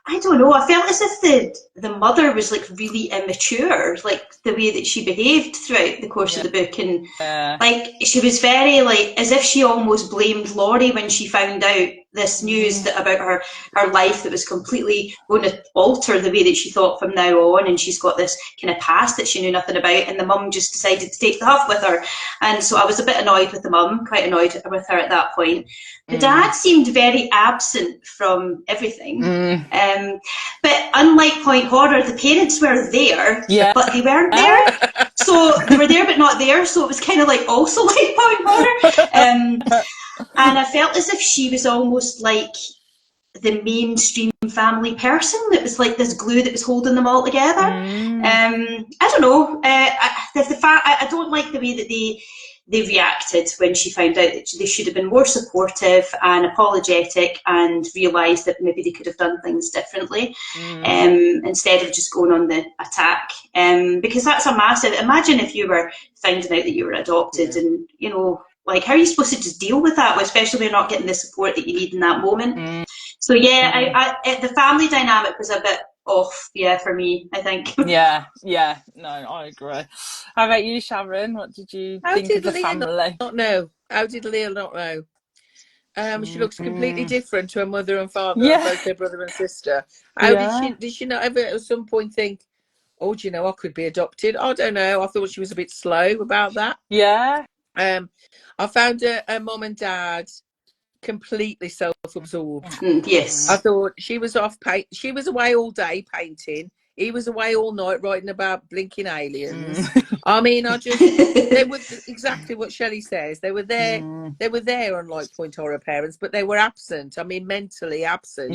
I don't know. I felt as if the mother was like really immature, like the way that she behaved throughout the course of the book, and like she was very like as if she almost blamed Laurie when she found out this news about her life that was completely going to alter the way that she thought from now on, and she's got this kind of past that she knew nothing about, and the mum just decided to take the huff with her, and so I was a bit annoyed with the mum, quite annoyed with her at that point. The dad seemed very absent from everything. But unlike point horror, the parents were there, but they weren't there. So they were there but not there, so it was kind of like also like point horror. And I felt as if she was almost like the mainstream family person. It was like this glue that was holding them all together. I don't know. I don't like the way that they reacted when she found out that they should have been more supportive and apologetic and realised that maybe they could have done things differently instead of just going on the attack. Because that's a massive... Imagine if you were finding out that you were adopted and, like, how are you supposed to just deal with that, especially when you're not getting the support that you need in that moment? So, the family dynamic was a bit off, for me, I think. No, I agree. How about you, Sharron? What did you think of the family? How did Leah not know? She looks completely different to her mother and father, and both her brother and sister. Did she not ever at some point think, oh, do you know, I could be adopted? I don't know. I thought she was a bit slow about that. Yeah. I found her mum and dad completely self-absorbed. Yes. I thought she was she was away all day painting. He was away all night writing about blinking aliens. I mean, they were exactly what Shelley says. They were there. They were there, unlike point horror parents, but they were absent. I mean, mentally absent.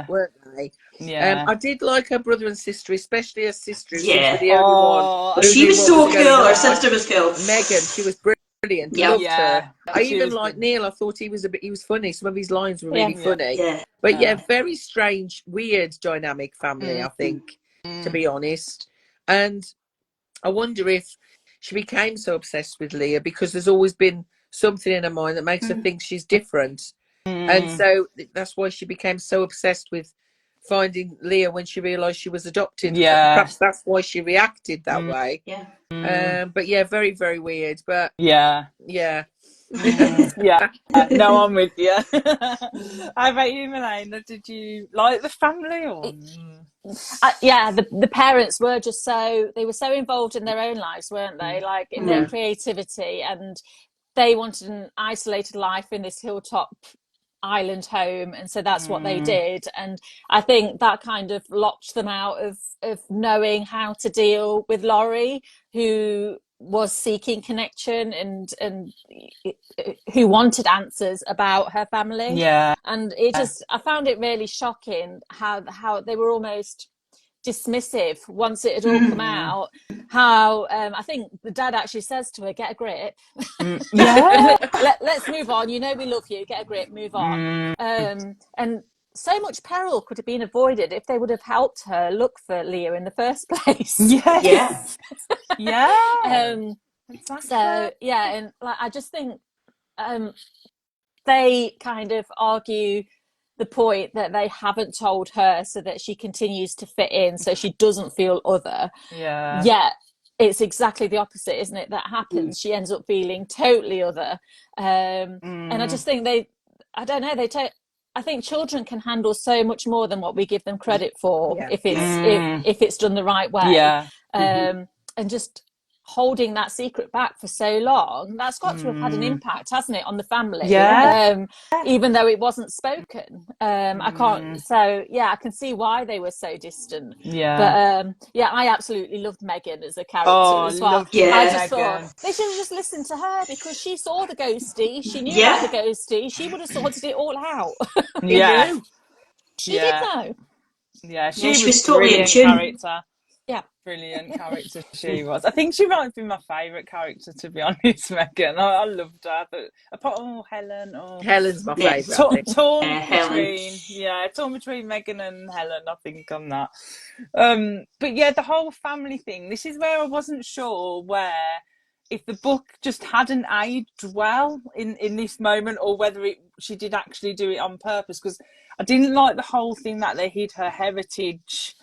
Weren't they? Yeah. I did like her brother and sister, especially her sister. Yeah. The only one. She was so cool. Her sister was cool. Megan, she was brilliant. brilliant. Yep. Loved her. I she even was like good. Neil. I thought he was funny. Some of his lines were really funny. Yeah. But yeah, very strange, weird dynamic family, I think, to Mm. be honest. And I wonder if she became so obsessed with Leah because there's always been something in her mind that makes her think she's different. And so that's why she became so obsessed with finding Leah when she realised she was adopted. Yeah. Perhaps that's why she reacted that way. Yeah. But yeah, very, very weird. But Yeah. yeah. Yeah. No, I'm with you. How about you, Melina? Did you like the family or? Yeah, the parents were just they were so involved in their own lives, weren't they? Like in their creativity, and they wanted an isolated life in this hilltop island home, and so that's what they did. And I think that kind of locked them out of knowing how to deal with Laurie, who was seeking connection and who wanted answers about her family. Yeah. And it just, I found it really shocking how they were almost dismissive once it had all come out. How I think the dad actually says to her, "Get a grip." Yeah. Let's move on. You know we love you. Get a grip. Move on. And so much peril could have been avoided if they would have helped her look for Leah in the first place. Yes. Yeah. Exactly. So yeah, and like I just think they kind of argue the point that they haven't told her so that she continues to fit in, so she doesn't feel other. Yeah. Yet it's exactly the opposite, isn't it? That happens. She ends up feeling totally other. And I just think I don't know, I think children can handle so much more than what we give them credit for if it's done the right way. Yeah. And just holding that secret back for so long, that's got to have had an impact, hasn't it, on the family? Yeah. Even though it wasn't spoken. I can't, so yeah, I can see why they were so distant. Yeah. But yeah, I absolutely loved Megan as a character as well. Loved Yeah. I just Megan. thought they should have just listened to her because she saw the ghostie, she knew about the ghostie, she would have sorted it all out. Yeah. She did know. Yeah, she was was totally in brilliant tune. character. Yeah. Brilliant character she was. I think she might have been my favourite character, to be honest, Megan. I loved her. But apart Helen. Helen's my favourite. Torn between Megan and Helen, I think, on that. But yeah, the whole family thing. This is where I wasn't sure if the book just hadn't aged well in this moment, or whether she did actually do it on purpose, because I didn't like the whole thing that they hid her heritage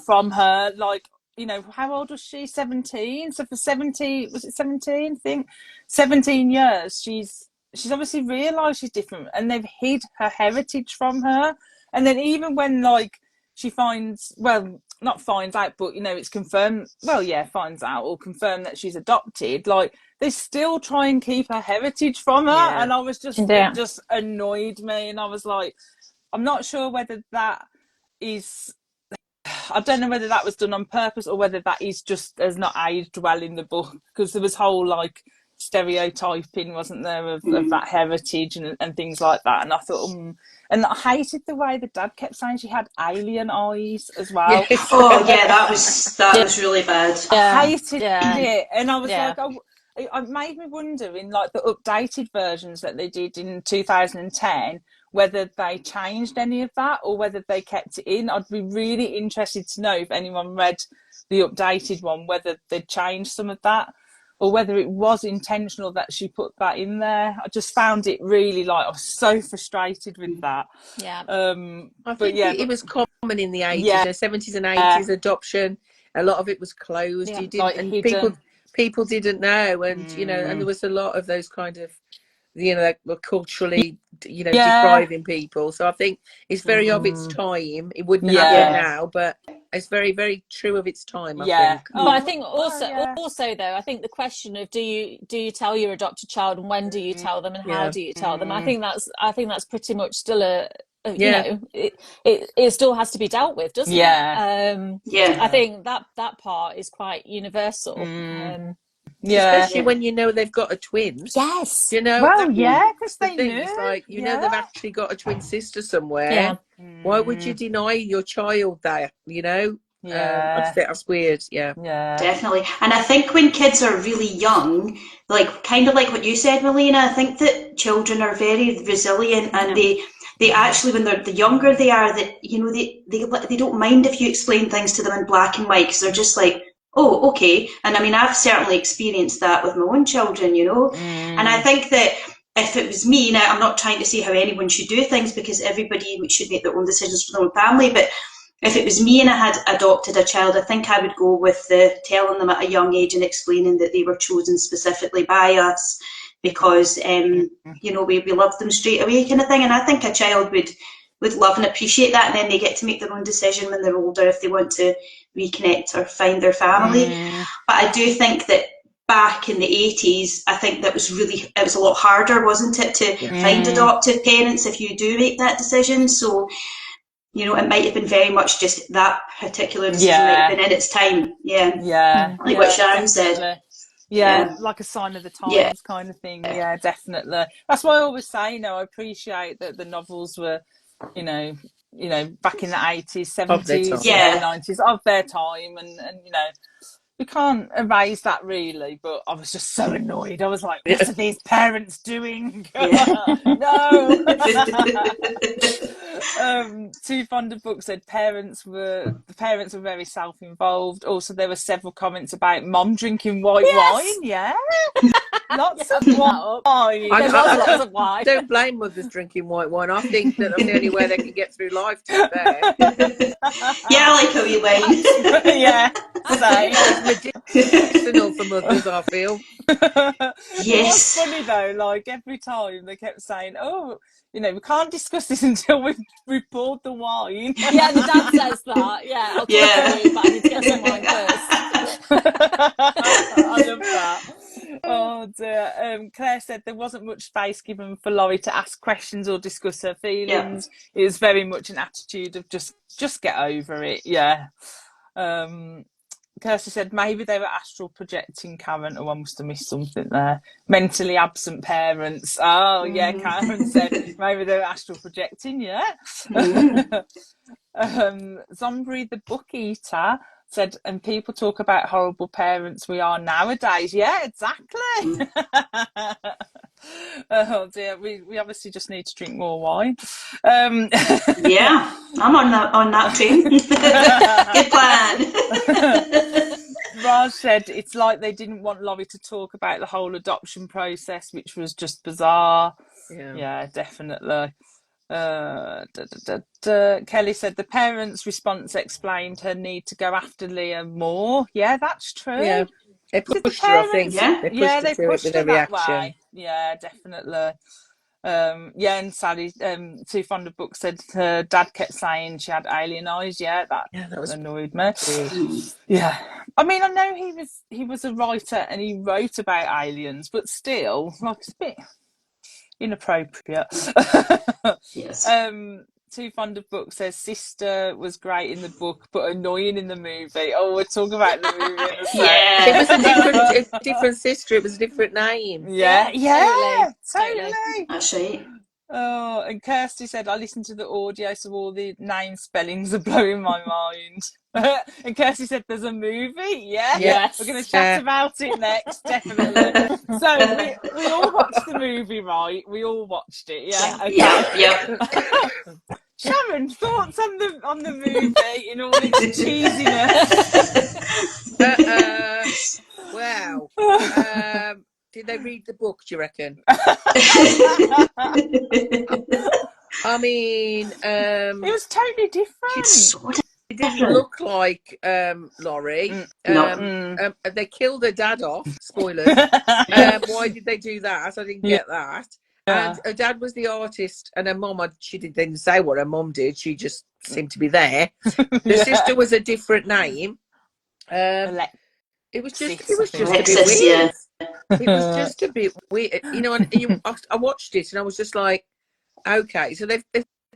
from her. Like, you know, how old was she? 17. So for 17, was it 17? I think 17 years, she's obviously realised she's different, and they've hid her heritage from her. And then even when she not finds out, but you know, it's confirmed. Well, yeah, finds out or confirmed that she's adopted. Like, they still try and keep her heritage from her, and I was it just annoyed me. And I was like, I'm not sure whether that is. I don't know whether that was done on purpose or whether that is just has not aged well in the book, because there was whole stereotyping, wasn't there, of that heritage and things like that. And I thought, and I hated the way the dad kept saying she had alien eyes as well. Yes. Oh yeah, that was really bad. I hated it, and I was like, it made me wonder in the updated versions that they did in 2010 whether they changed any of that or whether they kept it in. I'd be really interested to know if anyone read the updated one, whether they'd changed some of that or whether it was intentional that she put that in there. I just found it really I was so frustrated with that. Yeah. I think it was common in the 80s, 70s and 80s, adoption. A lot of it was closed. You didn't, and people didn't know, and you know, and there was a lot of those kind of, you know, that were culturally, you know, depriving people. So I think it's very of its time. It wouldn't happen now, but it's very, very true of its time, I think. But I think also though, I think the question of do you tell your adopted child, and when do you tell them, and how do you tell them? I think that's pretty much still you know, it still has to be dealt with, doesn't it? I think that part is quite universal. Especially when you know they've got a twin. Yes. You know. Well, because they knew. It's like, you know, they've actually got a twin sister somewhere. Yeah. Why would you deny your child that? You know. I just think that's weird. Yeah. Definitely. And I think when kids are really young, like kind of like what you said, Melina. I think that children are very resilient, and they actually, when they're the younger they are, that they don't mind if you explain things to them in black and white, because they're just like, oh, okay. And I mean, I've certainly experienced that with my own children, and I think that if it was me, now I'm not trying to say how anyone should do things, because everybody should make their own decisions for their own family, but if it was me and I had adopted a child, I think I would go with the telling them at a young age and explaining that they were chosen specifically by us because, we loved them straight away, kind of thing. And I think a child would love and appreciate that, and then they get to make their own decision when they're older if they want to reconnect or find their family. But I do think that back in the 80s, I think it was a lot harder, wasn't it, to find adoptive parents if you do make that decision. So, it might have been very much just that particular decision might have been in its time. Like what Sharron said. Like a sign of the times kind of thing. Yeah, definitely. That's why I always say, I appreciate that the novels were, back in the 80s, 70s, 90s, of their time, and we can't erase that really, but I was just so annoyed. I was like, what are these parents doing? No. Too Fond of Books said the parents were very self-involved. Also, there were several comments about mom drinking white wine. Lots of wine. Lots of wine. Don't blame mothers drinking white wine. I think that that's the only way they can get through life, to be fair. I like how you wine. It's medicinal for mothers, I feel. Yes. It was funny though, like every time they kept saying, we can't discuss this until we've poured the wine. Yeah, the dad says that. Yeah, I'll talk to you, but I need to get some wine first. I love that. Oh dear. Claire said there wasn't much space given for Laurie to ask questions or discuss her feelings. It was very much an attitude of just get over it. Kirsty said maybe they were astral projecting Karen. I must have missed something there. Mentally absent parents. Karen said maybe they were astral projecting. Zombie the book eater said, and people talk about horrible parents we are nowadays. Yeah, exactly. Oh dear, we obviously just need to drink more wine. I'm on that train. Good plan. Raj said it's like they didn't want Laurie to talk about the whole adoption process, which was just bizarre. Yeah, definitely. Kelly said the parents' response explained her need to go after Leah more. Yeah, that's true. Yeah, they pushed her, I think. They pushed her that way. Yeah, definitely. And Sally, Too Fond of Books, said her dad kept saying she had alien eyes. Yeah, that annoyed me. Yeah, I mean, I know he was a writer and he wrote about aliens, but still, like, it's a bit inappropriate. Yes. Too Fond of Books says sister was great in the book but annoying in the movie. Oh, we're talking about the movie. It was a different sister. It was a different name. Totally. That's right. Oh, and Kirsty said I listened to the audio, so all the name spellings are blowing my mind. And Kirsty said there's a movie. Yes. We're going to chat about it next, definitely. So we all watched the movie, right? We all watched it. Sharron, thoughts on the movie in all its cheesiness? Wow. Did they read the book, do you reckon? I mean, it was totally different. It didn't look like Laurie. They killed her dad off. Spoilers. Why did they do that? I didn't get that. And her dad was the artist, and her mum, she didn't say what her mum did. She just seemed to be there. The sister was a different name. It was just a bit weird. It was just a bit weird, and I watched it and I was just like, okay, so they've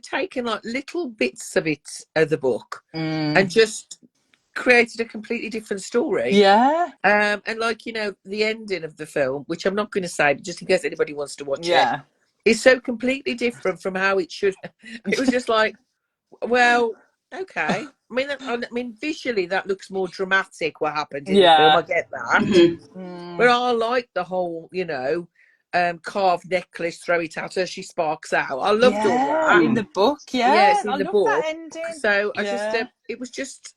taken like little bits of it of the book and just created a completely different story. And like, the ending of the film, which I'm not going to say, but just in case anybody wants to watch it, is so completely different from how it should. It was just like, well, okay. I mean, visually that looks more dramatic. What happened in the film? I get that. But I like the whole, carved necklace, throw it at her, she sparks out. I loved all that. In the book, Yes, in I the love book. that ending. So I just,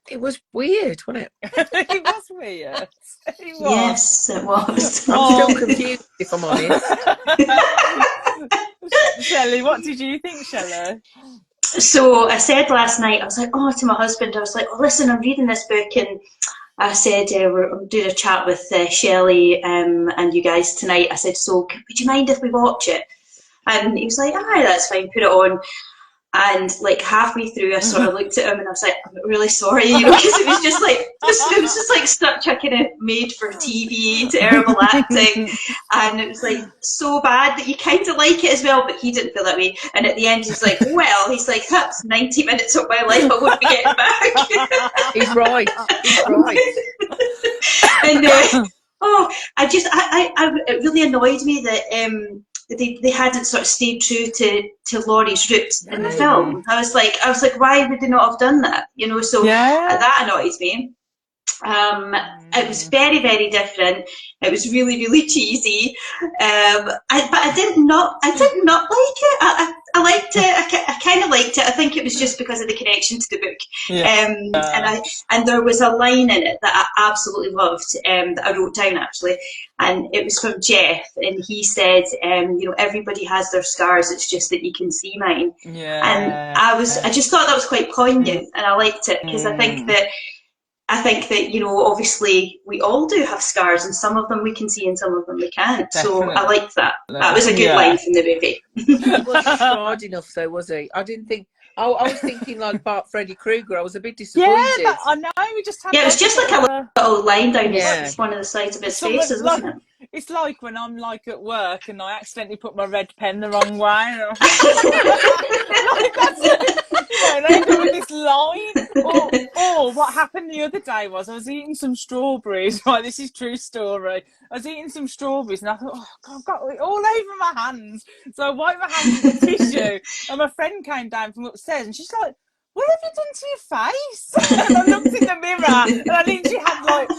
it was weird, wasn't it? It was weird. It was. Yes, it was. I'm still confused, if I'm honest. Shelly, what did you think, Shelly? So I said last night, I was like, to my husband, I was like, listen, I'm reading this book, and I said, I'm doing a chat with Shelly and you guys tonight. I said, so would you mind if we watch it? And he was like, aye, that's fine, put it on. And like halfway through, I sort of looked at him and I was like, I'm really sorry, because it was just like, it was just like such a kind of made for TV, terrible acting. And it was like so bad that you kind of like it as well, but he didn't feel that way. And at the end, he's like, that's 90 minutes of my life I won't be getting back. He's right. And it really annoyed me that they hadn't sort of stayed true to Laurie's roots in the film. I was like, why would they not have done that? So that annoys me. It was very, very different. It was really, really cheesy. But I did not like it. I liked it. I kind of liked it. I think it was just because of the connection to the book. And there was a line in it that I absolutely loved, that I wrote down actually, and it was from Jeff, and he said, everybody has their scars. It's just that you can see mine. And I just thought that was quite poignant, and I liked it because I think that obviously we all do have scars, and some of them we can see and some of them we can't. Definitely. So I liked that. That was a good line from the movie. He wasn't scarred enough, though, was he? I didn't think. I was thinking like Bart Freddy Krueger. I was a bit disappointed. Yeah, I know. We just had. Yeah, it was just like a little line down one of the sides of his face, isn't it? It's like when I'm like at work and I accidentally put my red pen the wrong way. And I end up with this line. Or what happened the other day was I was eating some strawberries. Right, this is true story. I was eating some strawberries and I thought, God, I've got it all over my hands. So I wiped my hands with a tissue, and my friend came down from upstairs and she's like, what have you done to your face? And I looked in the mirror and I literally had like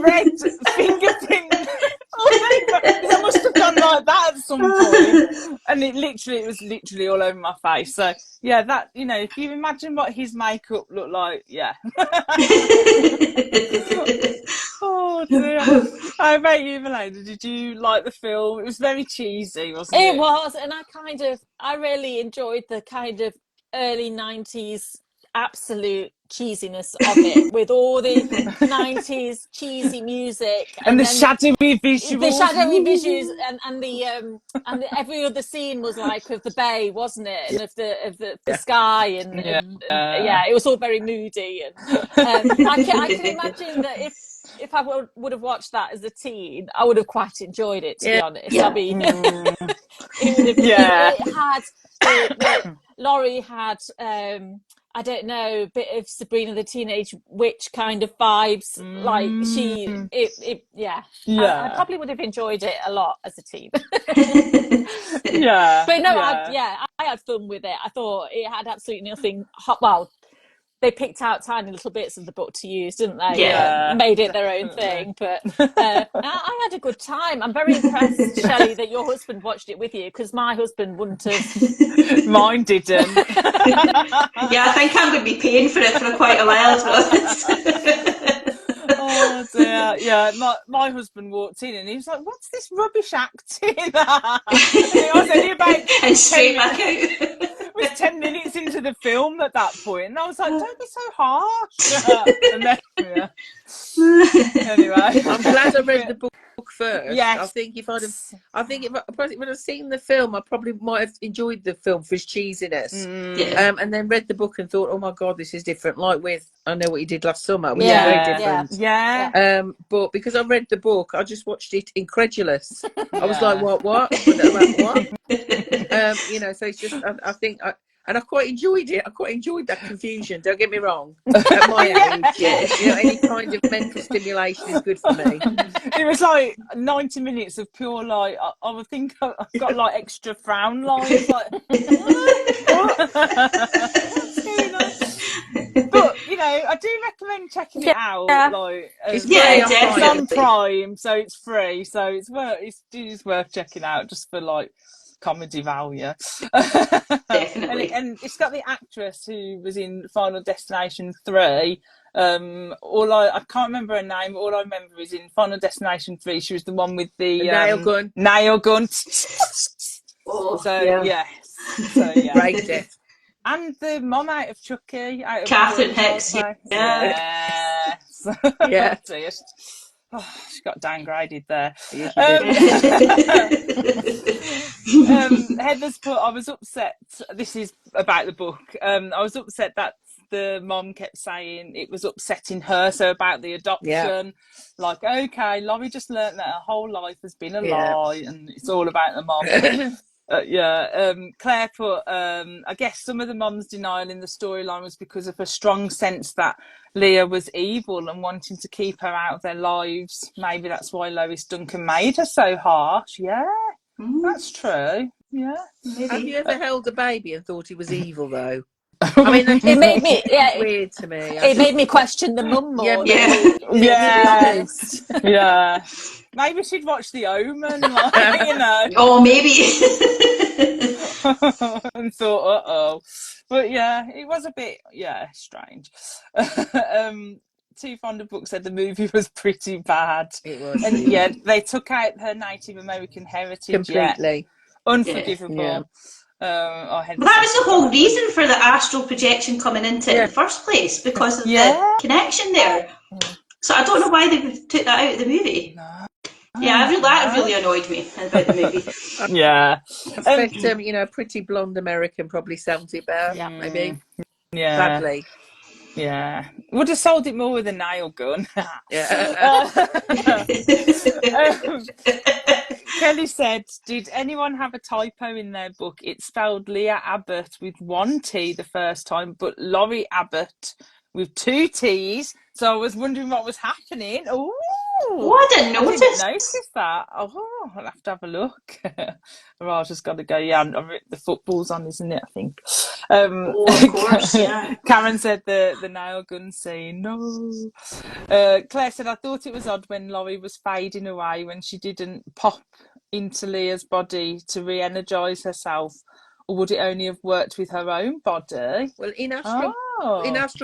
red fingerprint. I must have done like that at some point, and it was literally all over my face. So yeah, that if you imagine what his makeup looked like, Oh dear. How about you, Melina? Did you like the film? It was very cheesy, wasn't it? It was, and I really enjoyed the kind of early 90s absolute cheesiness of it, with all the 90s cheesy music and the shadowy visuals, and every other scene was like of the bay, wasn't it, and of the sky, and it was all very moody, and I can imagine that if I would have watched that as a teen, I would have quite enjoyed it, to be honest. I mean, it had Laurie had I don't know, a bit of Sabrina the Teenage Witch kind of vibes. Like I probably would have enjoyed it a lot as a teen. But no, I had fun with it. I thought it had absolutely nothing hot. Well, they picked out tiny little bits of the book to use, didn't they? Yeah. Made it their own thing. But I had a good time. I'm very impressed, Shelly, that your husband watched it with you, because my husband wouldn't have. Mine didn't. Yeah, I think I'm going to be paying for it for quite a while, to be honest. Oh dear. Yeah, my husband walked in and he was like, what's this rubbish acting? And I said, and straight back out. It was 10 minutes into the film at that point, and I was like, don't be so harsh. And then, anyway, I'm glad I read the book first. Yes. I think if I'd seen the film, I probably might have enjoyed the film for its cheesiness. And then read the book and thought, oh my God, this is different. Like with I Know What You Did Last Summer, which is very different. Yeah. But because I read the book, I just watched it incredulous. I was like, what? What? So it's just, I think, and I quite enjoyed it. I quite enjoyed that confusion. Don't get me wrong. At my age, any kind of mental stimulation is good for me. It was like 90 minutes of pure like. I would think I've got like extra frown lines. Like, But you know, I do recommend checking it out. Like, It's it's definitely. on Prime, so it's free. So it's worth checking out just for like comedy value. Definitely. and it's got the actress who was in Final Destination 3. I can't remember her name, but all I remember is in Final Destination 3 she was the one with the nail gun. Oh, So yeah. Great death. And the mom out of Chucky, out of Catherine Hicks, yeah. Yeah. She got downgraded there. Heather's put, I was upset. This is about the book. I was upset that the mom kept saying it was upsetting her. So about the adoption, like, okay, Laurie just learnt that her whole life has been a lie, and it's all about the mom. Claire put, I guess some of the mom's denial in the storyline was because of a strong sense that Leah was evil and wanting to keep her out of their lives. Maybe that's why Lois Duncan made her so harsh. Yeah, that's true. Yeah. Maybe. Have you ever held a baby and thought he was evil, though? I mean, it made me weird to me. It made me question the mum more. Yes. Yeah. Maybe she'd watch The Omen, like, you know. Oh, maybe. And thought, but yeah, it was a bit, strange. Too Fond of Book said the movie was pretty bad. It was. And they took out her Native American heritage. Completely. Unforgivable. Yeah. That was the whole reason for the astral projection coming into it in the first place, because of the connection there. So I don't know why they took that out of the movie. No. That really annoyed me about the movie. Yeah. I expect, pretty blonde American probably sounds it better, maybe. Yeah. Sadly. Yeah. Would have sold it more with a nail gun. Kelly said, did anyone have a typo in their book? It spelled Leah Abbott with 1 T the first time, but Laurie Abbott with 2 T's. So I was wondering what was happening. Oh, I didn't notice that. Oh, I'll have to have a look. Raj has got to go. Yeah, the football's on, isn't it? I think. Of course, yeah. Karen said the nail gun scene. No. Claire said, I thought it was odd when Laurie was fading away when she didn't pop into Leah's body to re-energise herself, or would it only have worked with her own body? Well, in astral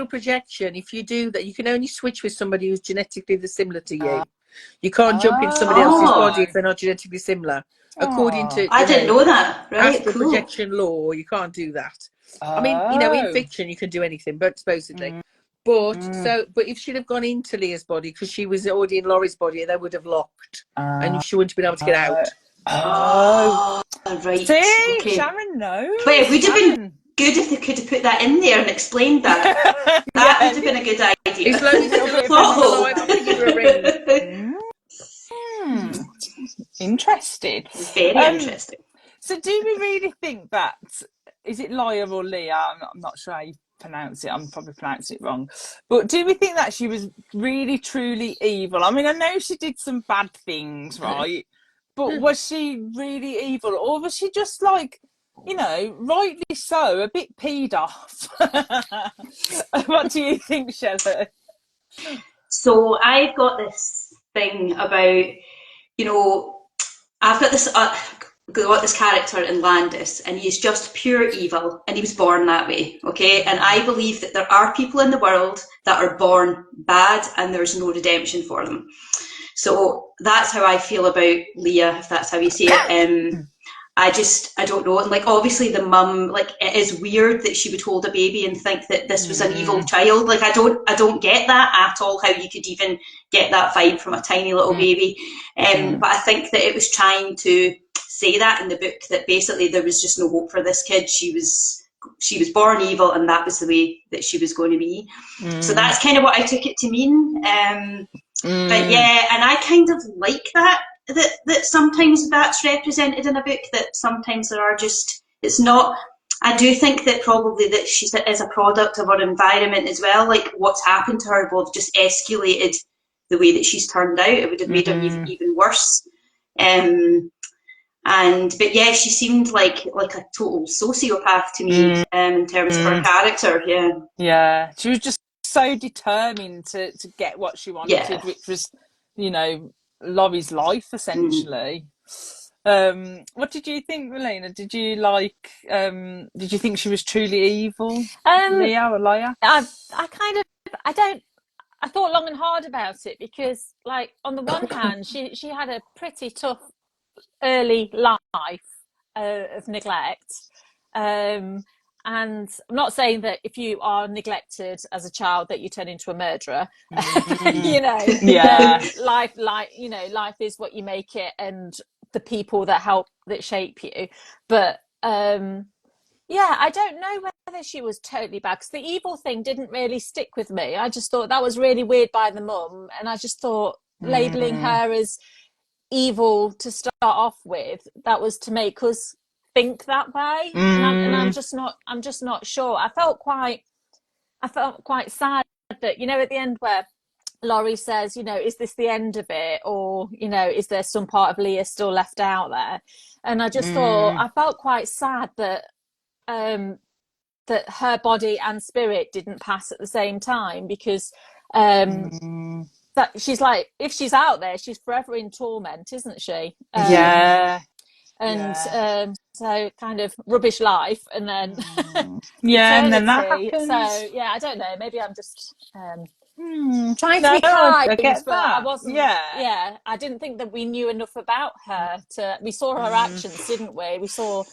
projection, if you do that, you can only switch with somebody who's genetically similar to you. You can't jump into somebody else's body if they're not genetically similar. According to I didn't know that. Right, astral projection law, you can't do that. I mean, in fiction you can do anything, but supposedly. But if she'd have gone into Leah's body because she was already in Laurie's body, they would have locked, and she wouldn't have been able to get out. Right. See, okay. Sharron knows. But it would have been good if they could have put that in there and explained that. That would have been a good idea. It's like a plot hole. I'm going to give her a ring. Interesting. Very interesting. So do we really think that, is it Leah or Leah? I'm not sure how you pronounce it. I'm probably pronouncing it wrong. But do we think that she was really, truly evil? I mean, I know she did some bad things, right? But was she really evil? Or was she just like, rightly so, a bit peed off? What do you think, Shelly? So I've got this thing about, I've got this character in Landis, and he's just pure evil, and he was born that way, okay? And I believe that there are people in the world that are born bad, and there's no redemption for them. So that's how I feel about Leah, if that's how you say it. I don't know. And obviously the mum, it is weird that she would hold a baby and think that this was an evil child. I don't get that at all, how you could even get that vibe from a tiny little baby. But I think that it was trying to say that in the book, that basically there was just no hope for this kid. She was born evil, and that was the way that she was going to be. So that's kind of what I took it to mean. But yeah, and I kind of like that sometimes that's represented in a book, that sometimes there are just, it's not, I do think that probably that she is a product of her environment as well. What's happened to her will have just escalated the way that she's turned out. It would have made her even worse. And But yeah, she seemed like a total sociopath to me, in terms of her character. Yeah, she was just so determined to get what she wanted, which was, you know, Laurie's life essentially. What did you think, Melina? Did you like? Did you think she was truly evil, Leah or Leia? I thought long and hard about it, because, like, on the one hand, she had a pretty tough early life of neglect. And I'm not saying that if you are neglected as a child that you turn into a murderer. You know, life is what you make it, and the people that shape you. But yeah, I don't know whether she was totally bad, because the evil thing didn't really stick with me. I just thought that was really weird by the mum, and I just thought labeling her as evil to start off with, that was to make us think that way. And I'm just not sure. I felt quite sad that, you know, at the end where Laurie says, you know, is this the end of it, or, you know, is there some part of Leah still left out there? And I just thought, I felt quite sad that that her body and spirit didn't pass at the same time, because that she's like, if she's out there, she's forever in torment, isn't she? So kind of rubbish life, and then and then that happens. So yeah, I don't know, maybe I'm just trying to be kind, I get but that. I wasn't. Yeah, I didn't think that we knew enough about her we saw her actions, didn't we? We saw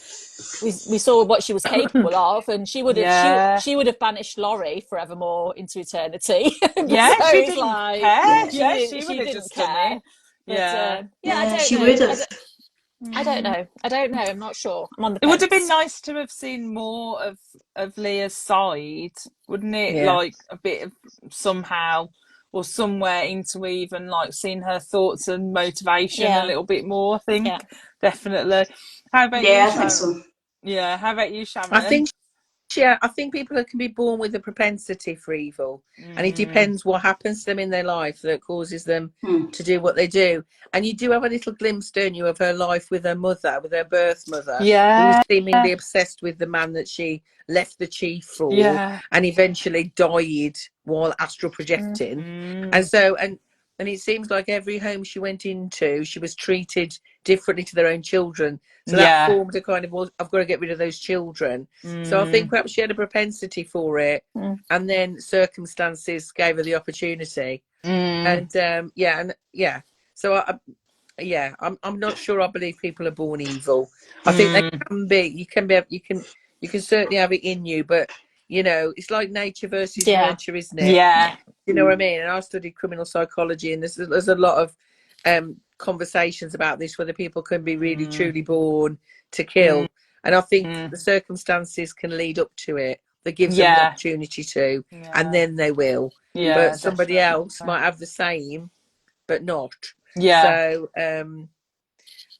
what she was capable of, and she would have banished Laurie forevermore into eternity. She didn't care. She would have just done it. She would have. I don't know. I'm not sure. I'm on the fence. It would have been nice to have seen more of Leah's side, wouldn't it? Like a bit of somehow or somewhere into even like seeing her thoughts and motivation a little bit more. I think definitely. How about you, Sharon? I think so. Yeah. How about you, Sharon? I think people can be born with a propensity for evil, and it depends what happens to them in their life that causes them to do what they do. And you do have a little glimpse, don't you, of her life with her mother, with her birth mother, who was seemingly obsessed with the man that she left the chief for, and eventually died while astral projecting. And it seems like every home she went into, she was treated differently to their own children. So that formed a kind of, well, I've got to get rid of those children. So I think perhaps she had a propensity for it, and then circumstances gave her the opportunity. And So I'm not sure I believe people are born evil. I think they can be. You can certainly have it in you, but you know, it's like nature versus nurture, isn't it? You know what I mean? And I studied criminal psychology, and there's a lot of conversations about this, whether people can be really truly born to kill. And I think the circumstances can lead up to it that gives them the opportunity to, and then they will. But somebody else might have the same, but not. So,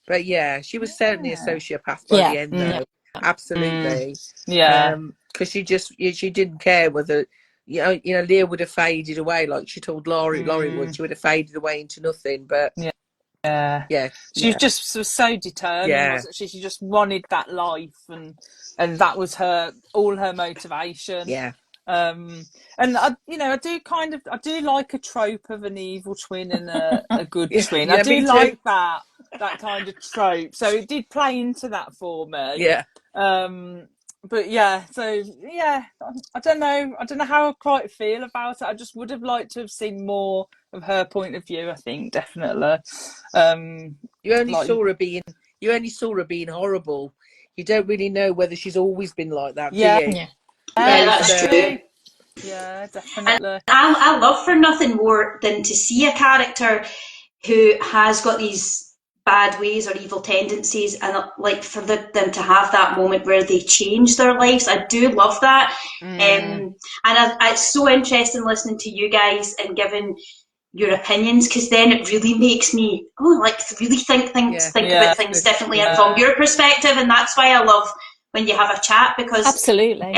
but yeah, she was certainly a sociopath by the end, though. Absolutely. Because she didn't care whether, you know, Leah would have faded away like she told Laurie would. She would have faded away into nothing. But she was just so determined, wasn't she? She just wanted that life, and that was all her motivation. And I do like a trope of an evil twin and a good twin. I do like that kind of trope. So it did play into that for me. But I don't know how I quite feel about it. I just would have liked to have seen more of her point of view. I think definitely. You only saw her being horrible. You don't really know whether she's always been like that, do you? That's true. Yeah, definitely. And I love for nothing more than to see a character who has got these bad ways or evil tendencies, and like for them to have that moment where they change their lives. I do love that. And it's so interesting listening to you guys and giving your opinions, because then it really makes me really think about things differently and from your perspective. And that's why I love when you have a chat, because absolutely,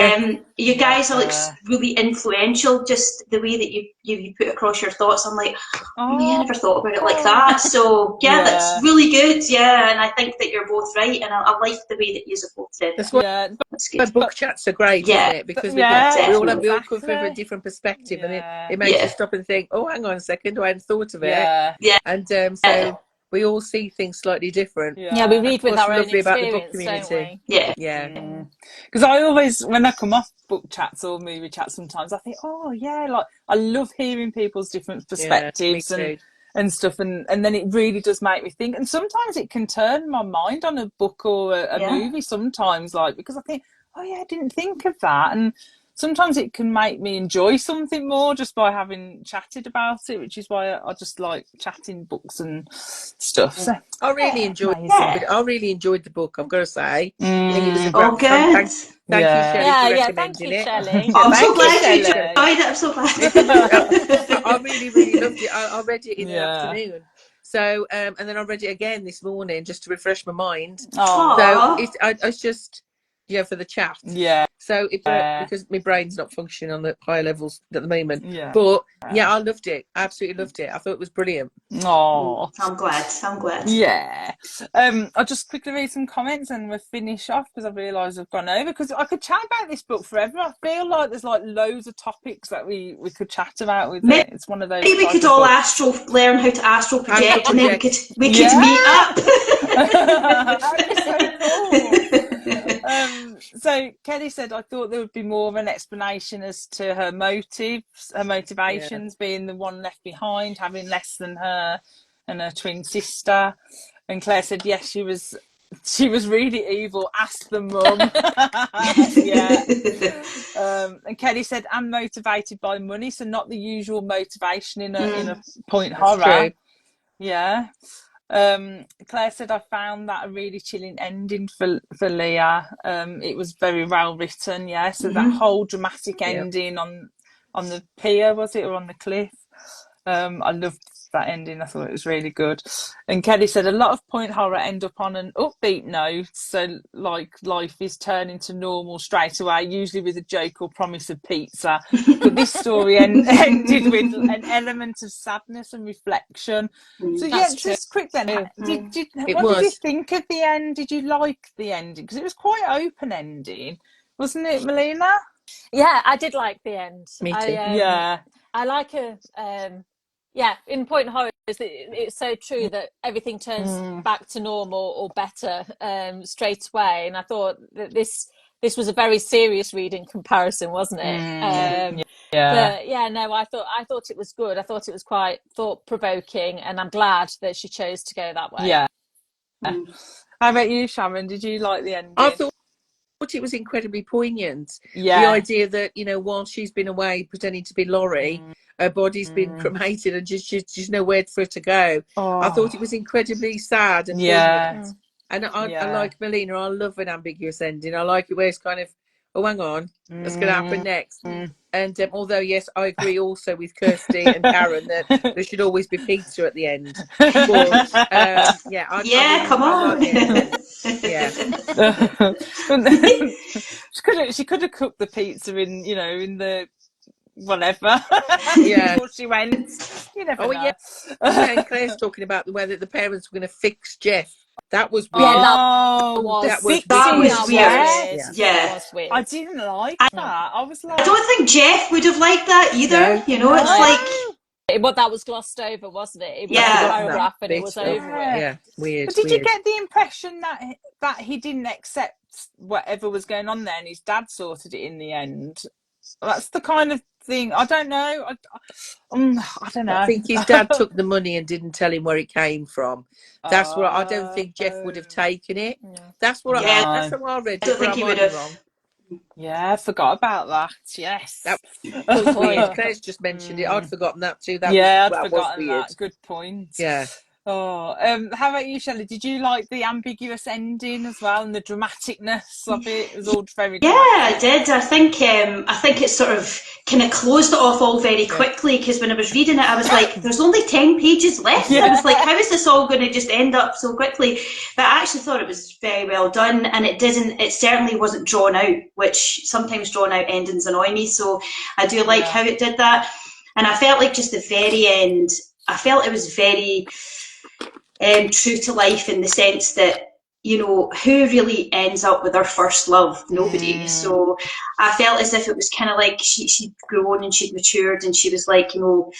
you guys are like really influential. Just the way that you put across your thoughts, I'm like, oh, yeah, I never thought about it like that. So yeah, that's really good. Yeah, and I think that you're both right, and I like the way that you both said that's that. That's good. book chats are great, isn't it? Because we all come from a different perspective, and it makes you stop and think, oh, hang on a second, I hadn't thought of it. And so we all see things slightly different. Yeah, we read with our own experience, about the book community. Don't we? Yeah. Because I always, when I come off book chats or movie chats, sometimes I think, oh yeah, like I love hearing people's different perspectives and stuff, and then it really does make me think. And sometimes it can turn my mind on a book or a movie. Sometimes, like, because I think, oh yeah, I didn't think of that, and sometimes it can make me enjoy something more just by having chatted about it, which is why I just like chatting books and stuff. So I really enjoyed I really enjoyed the book, I've got to say. I think it was a great thank you, Shelly, for recommending it. Shelly. I'm so glad you enjoyed it. I'm so glad. I really loved it. I read it in the afternoon. So and then I read it again this morning just to refresh my mind. So it's just for the chat. So because my brain's not functioning on the higher levels at the moment. But I loved it. I absolutely loved it. I thought it was brilliant. Oh, I'm glad. Yeah. I'll just quickly read some comments and we'll finish off, because I realise I've gone over, because I could chat about this book forever. I feel like there's like loads of topics that we could chat about with it. It's one of those. Maybe we could all learn how to astral project, and then we could meet up. That would be so cool. So Kelly said, I thought there would be more of an explanation as to her motivations, being the one left behind, having less than her and her twin sister. And Claire said, yes, she was really evil. Ask the mum. And Kelly said, I'm motivated by money, so not the usual motivation in a point horror. True. Claire said, I found that a really chilling ending for Leah. It was very well written, so that whole dramatic ending on the pier, was it, or on the cliff? I loved that ending. I thought it was really good. And Kelly said, a lot of point horror end up on an upbeat note, so like life is turning to normal straight away, usually with a joke or promise of pizza. But this story ended with an element of sadness and reflection. So just quick then, what did you think of the end? Did you like the ending? Because it was quite open ending, wasn't it, Melina? Yeah, I did like the end. Me too. I like in point horror, it's so true that everything turns back to normal or better straight away. And I thought that this was a very serious read in comparison, wasn't it? But I thought it was good. I thought it was quite thought provoking, and I'm glad that she chose to go that way. How about you, Sharron? Did you like the ending? I thought it was incredibly poignant. The idea that, while she's been away pretending to be Laurie, her body's been cremated and just nowhere for it to go. I thought it was incredibly sad and poignant. And I like Melina. I love an ambiguous ending. I like it where it's kind of, oh, hang on, what's going to happen next? And although, yes, I agree also with Kirsty and Karen that there should always be pizza at the end. But, come on. She could have cooked the pizza in the whatever before she went. You never know. And Claire's talking about the way that the parents were going to fix Jeff. That was weird. That was weird. That was weird. I didn't like that. I was like, I don't think Jeff would have liked that either. It's like, but that was glossed over, wasn't it? It was a paragraph and it was over with. Yeah, weird. But did you get the impression that he didn't accept whatever was going on there, and his dad sorted it in the end? That's the kind of thing. I don't know. I don't know. I think his dad took the money and didn't tell him where it came from. That's what I don't think Jeff would have taken it. That's what that's what I read. I don't think he would have. Yeah, I forgot about that. Yes. That was weird. Claire's just mentioned it. I'd forgotten that too. I'd forgotten that. Good point. Yeah. Oh, how about you, Shelley? Did you like the ambiguous ending as well and the dramaticness of it? It was all very Yeah, dramatic. I did. I think it sort of kind of closed it off all very quickly, because when I was reading it, I was like, "There's only 10 pages left." I was like, "How is this all going to just end up so quickly?" But I actually thought it was very well done, and it didn't. It certainly wasn't drawn out, which sometimes drawn out endings annoy me. So I do like how it did that, and I felt like just the very end. I felt it was very true to life, in the sense that, you know, who really ends up with her first love? Nobody. So I felt as if it was kind of like she'd grown and she'd matured, and she was like, you know,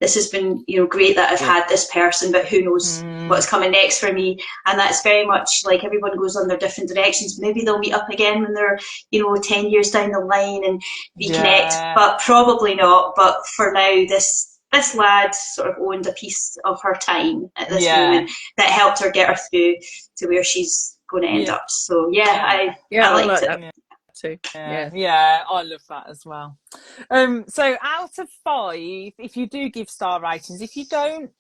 this has been, you know, great that I've had this person, but who knows what's coming next for me. And that's very much like everyone goes on their different directions. Maybe they'll meet up again when they're, you know, 10 years down the line and reconnect, but probably not. But for now, this lad sort of owned a piece of her time at this moment that helped her get her through to where she's going to end up. So I liked it. That too. Yeah, I love that as well. So out of 5, if you do give star ratings, if you don't,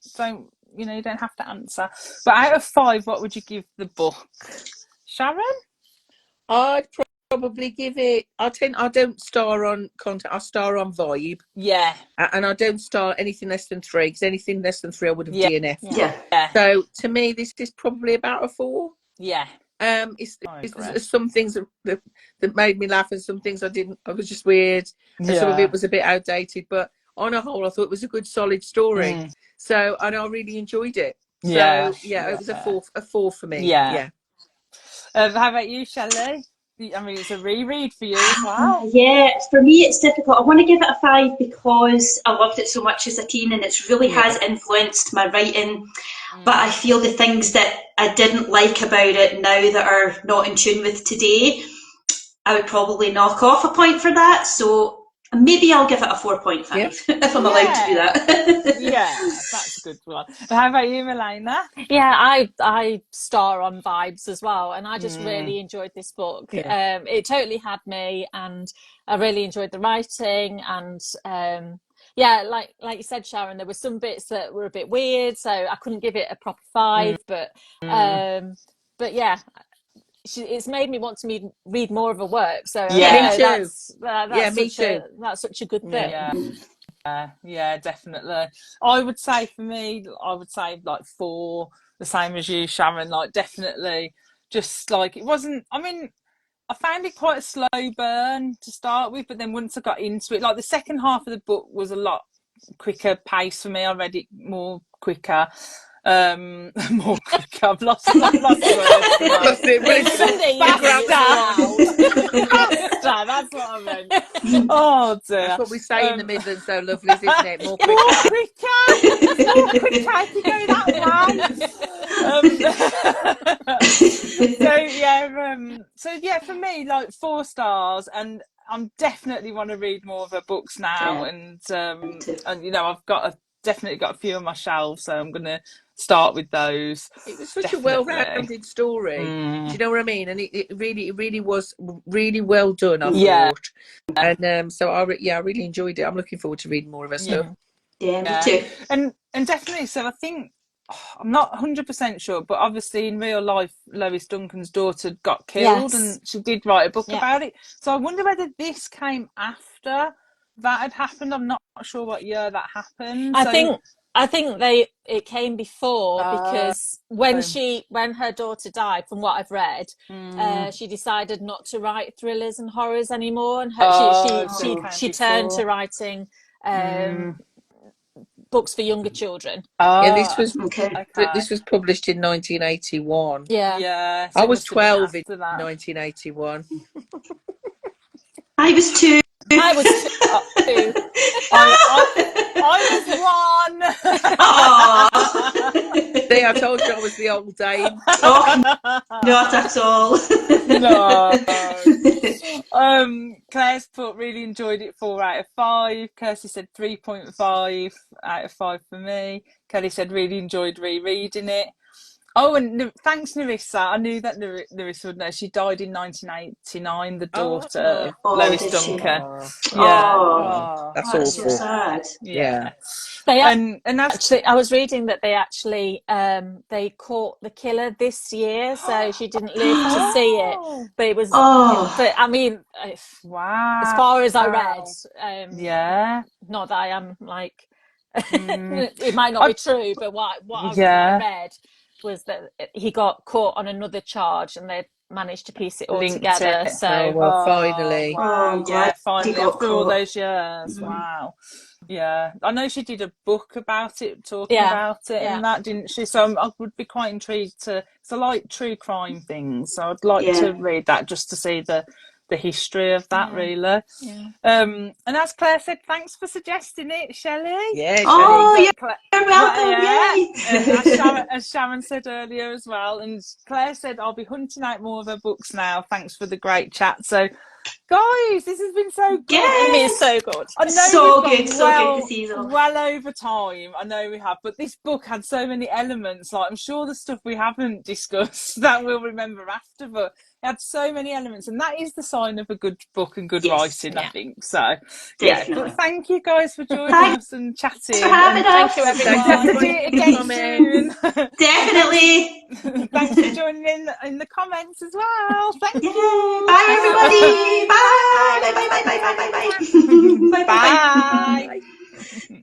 you know, you don't have to answer. But out of 5, what would you give the book, Sharron? I'd probably give it. I don't star on content. I star on vibe. Yeah, and I don't star anything less than 3, because anything less than 3 I would have DNF. Yeah. So to me, this is probably about a 4. Yeah. It's some things that made me laugh, and some things I didn't. I was just weird, and some of it was a bit outdated. But on a whole, I thought it was a good, solid story. So, and I really enjoyed it. So it was a 4 for me. Yeah. How about you, Shelley? I mean, it's a reread for you as well. Yeah, for me it's difficult. I want to give it a 5 because I loved it so much as a teen, and it really has influenced my writing. But I feel the things that I didn't like about it now that are not in tune with today, I would probably knock off a point for that. So maybe I'll give it a 4.5 if I'm allowed to do that. Yeah, that's a good one. How about you, Melina? Yeah, I star on vibes as well, and I just really enjoyed this book. It totally had me, and I really enjoyed the writing, and like you said, Sharron, there were some bits that were a bit weird, so I couldn't give it a proper 5, but yeah, it's made me want to read more of her work. So me too. That's such a good thing. Yeah, definitely. I would say for me, like 4, the same as you, Sharron. Like, definitely, just like it wasn't. I mean, I found it quite a slow burn to start with, but then once I got into it, like the second half of the book was a lot quicker pace for me. I read it more quicker. More quicker. I've lost words. Lost it. Faster, that's what I meant. Oh dear. That's what we say in the Midlands, though, lovely, isn't it? More quicker. More quicker if you go that way. So for me, like 4 stars, and I'm definitely want to read more of her books now, and you know, I've definitely got a few on my shelf, so I'm gonna start with those. It was such a well-rounded story. Do you know what I mean? And it really was really well done, I thought. And so I really enjoyed it. I'm looking forward to reading more of her stuff. Yeah, me too. And definitely. So I think, I'm not 100% sure, but obviously in real life, Lois Duncan's daughter got killed, and she did write a book about it. So I wonder whether this came after that had happened. I'm not sure what year that happened. I think it came before, because when her daughter died, from what I've read, she decided not to write thrillers and horrors anymore, and she turned to writing books for younger children. This was published in 1981. Yeah. So I was 12 in 1981. I was 2. I was 2. I was 1. See, I told you I was the old dame. Not at all. No. Claire's put really enjoyed it, 4 out of 5. Kirsty said 3.5 out of 5 for me. Kelly said really enjoyed rereading it. Oh, and thanks, Nerissa. I knew that Nerissa would know. She died in 1989, the daughter of Lois did she? Duncan. Yeah. Oh, That's that's so awful. sad. Yeah. They And that's actually, I was reading that they actually they caught the killer this year, so she didn't live to see it. But it was, but I mean, wow. as far as I read, yeah. not that I am like, it might not be true, but what I read was that he got caught on another charge, and they managed to piece it all Linked together. it. So, finally. Wow, yeah, finally, got after all caught. those years. Wow. Yeah, I know she did a book about it, talking about it and that, didn't she? So I would be quite intrigued to, because I like true crime things, so I'd like to read that just to see the history of that, really. Yeah. And as Claire said, thanks for suggesting it, Shelley. Yeah, Oh, Shelley. you're welcome. And as Sharon said earlier as well, and Claire said, I'll be hunting out more of her books now. Thanks for the great chat. So, guys, this has been so good. Yes. It's been so good. I know So we've good, gone so good to see you all. well over time. I know we have, but this book had so many elements. Like, I'm sure the stuff we haven't discussed that we'll remember after, but it had so many elements, and that is the sign of a good book and good writing, I think. So, Definitely. but thank you guys for joining us and chatting. Thanks for having us. Thank you, everyone. We'll have to do it again soon. Definitely. Thanks for joining in the comments as well. Thank you. Bye, everybody. Bye. Bye. Bye. Bye. Bye. Bye. Bye. Bye. Bye. Bye. Bye. Bye.